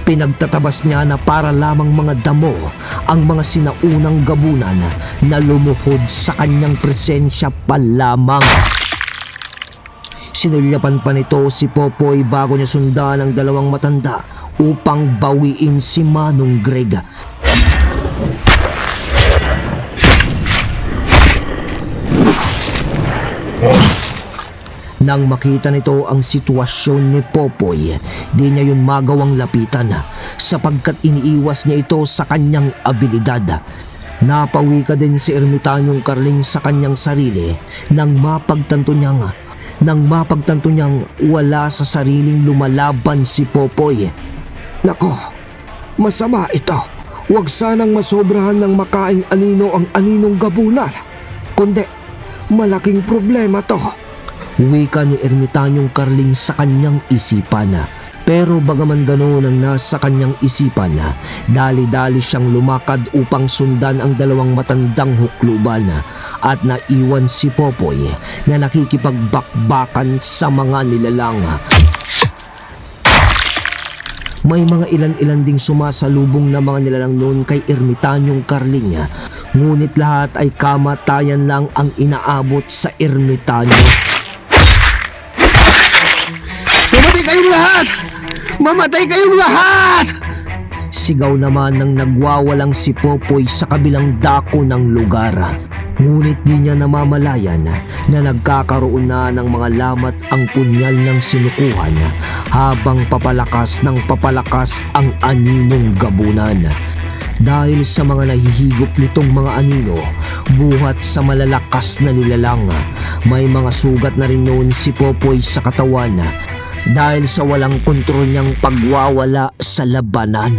pinagtatabas niya na para lamang mga damo ang mga sinaunang gabunan na lumuhod sa kanyang presensya pa lamang. Sinulyapan pa nito si Popoy bago niya sundan ang dalawang matanda upang bawiin si Manong Greg. Nang makita nito ang sitwasyon ni Popoy, di niya yun magawang lapitan sapagkat iniiwas niya ito sa kanyang abilidad. Napawi ka din si Ermitanyong Carling sa kanyang sarili nang mapagtanto niyang wala sa sariling lumalaban si Popoy. Nako, masama ito. Huwag sanang masobrahan ng makaing anino ang aninong gabunan. Kundi, malaking problema to. Wika ni Ermitanyong Carling sa kanyang isipan. Pero bagaman ganoon ang nasa kanyang isipan, dali-dali siyang lumakad upang sundan ang dalawang matandang hukluban at naiwan si Popoy na nakikipagbakbakan sa mga nilalang. May mga ilan-ilan ding sumasalubong na mga nilalang noon kay Ermitanyong Carling, ngunit lahat ay kamatayan lang ang inaabot sa Ermitanyo. Mamatay kayong lahat! Mamatay kayong lahat! Sigaw naman ng nagwawalang si Popoy sa kabilang dako ng lugar. Ngunit di niya namamalayan na nagkakaroon na ng mga lamat ang punyal ng sinukuhan habang papalakas ng papalakas ang aninong gabunan. Dahil sa mga nahihigop nitong mga anino, buhat sa malalakas na nilalang, may mga sugat na rin noon si Popoy sa katawan dahil sa walang kontrol niyang pagwawala sa labanan.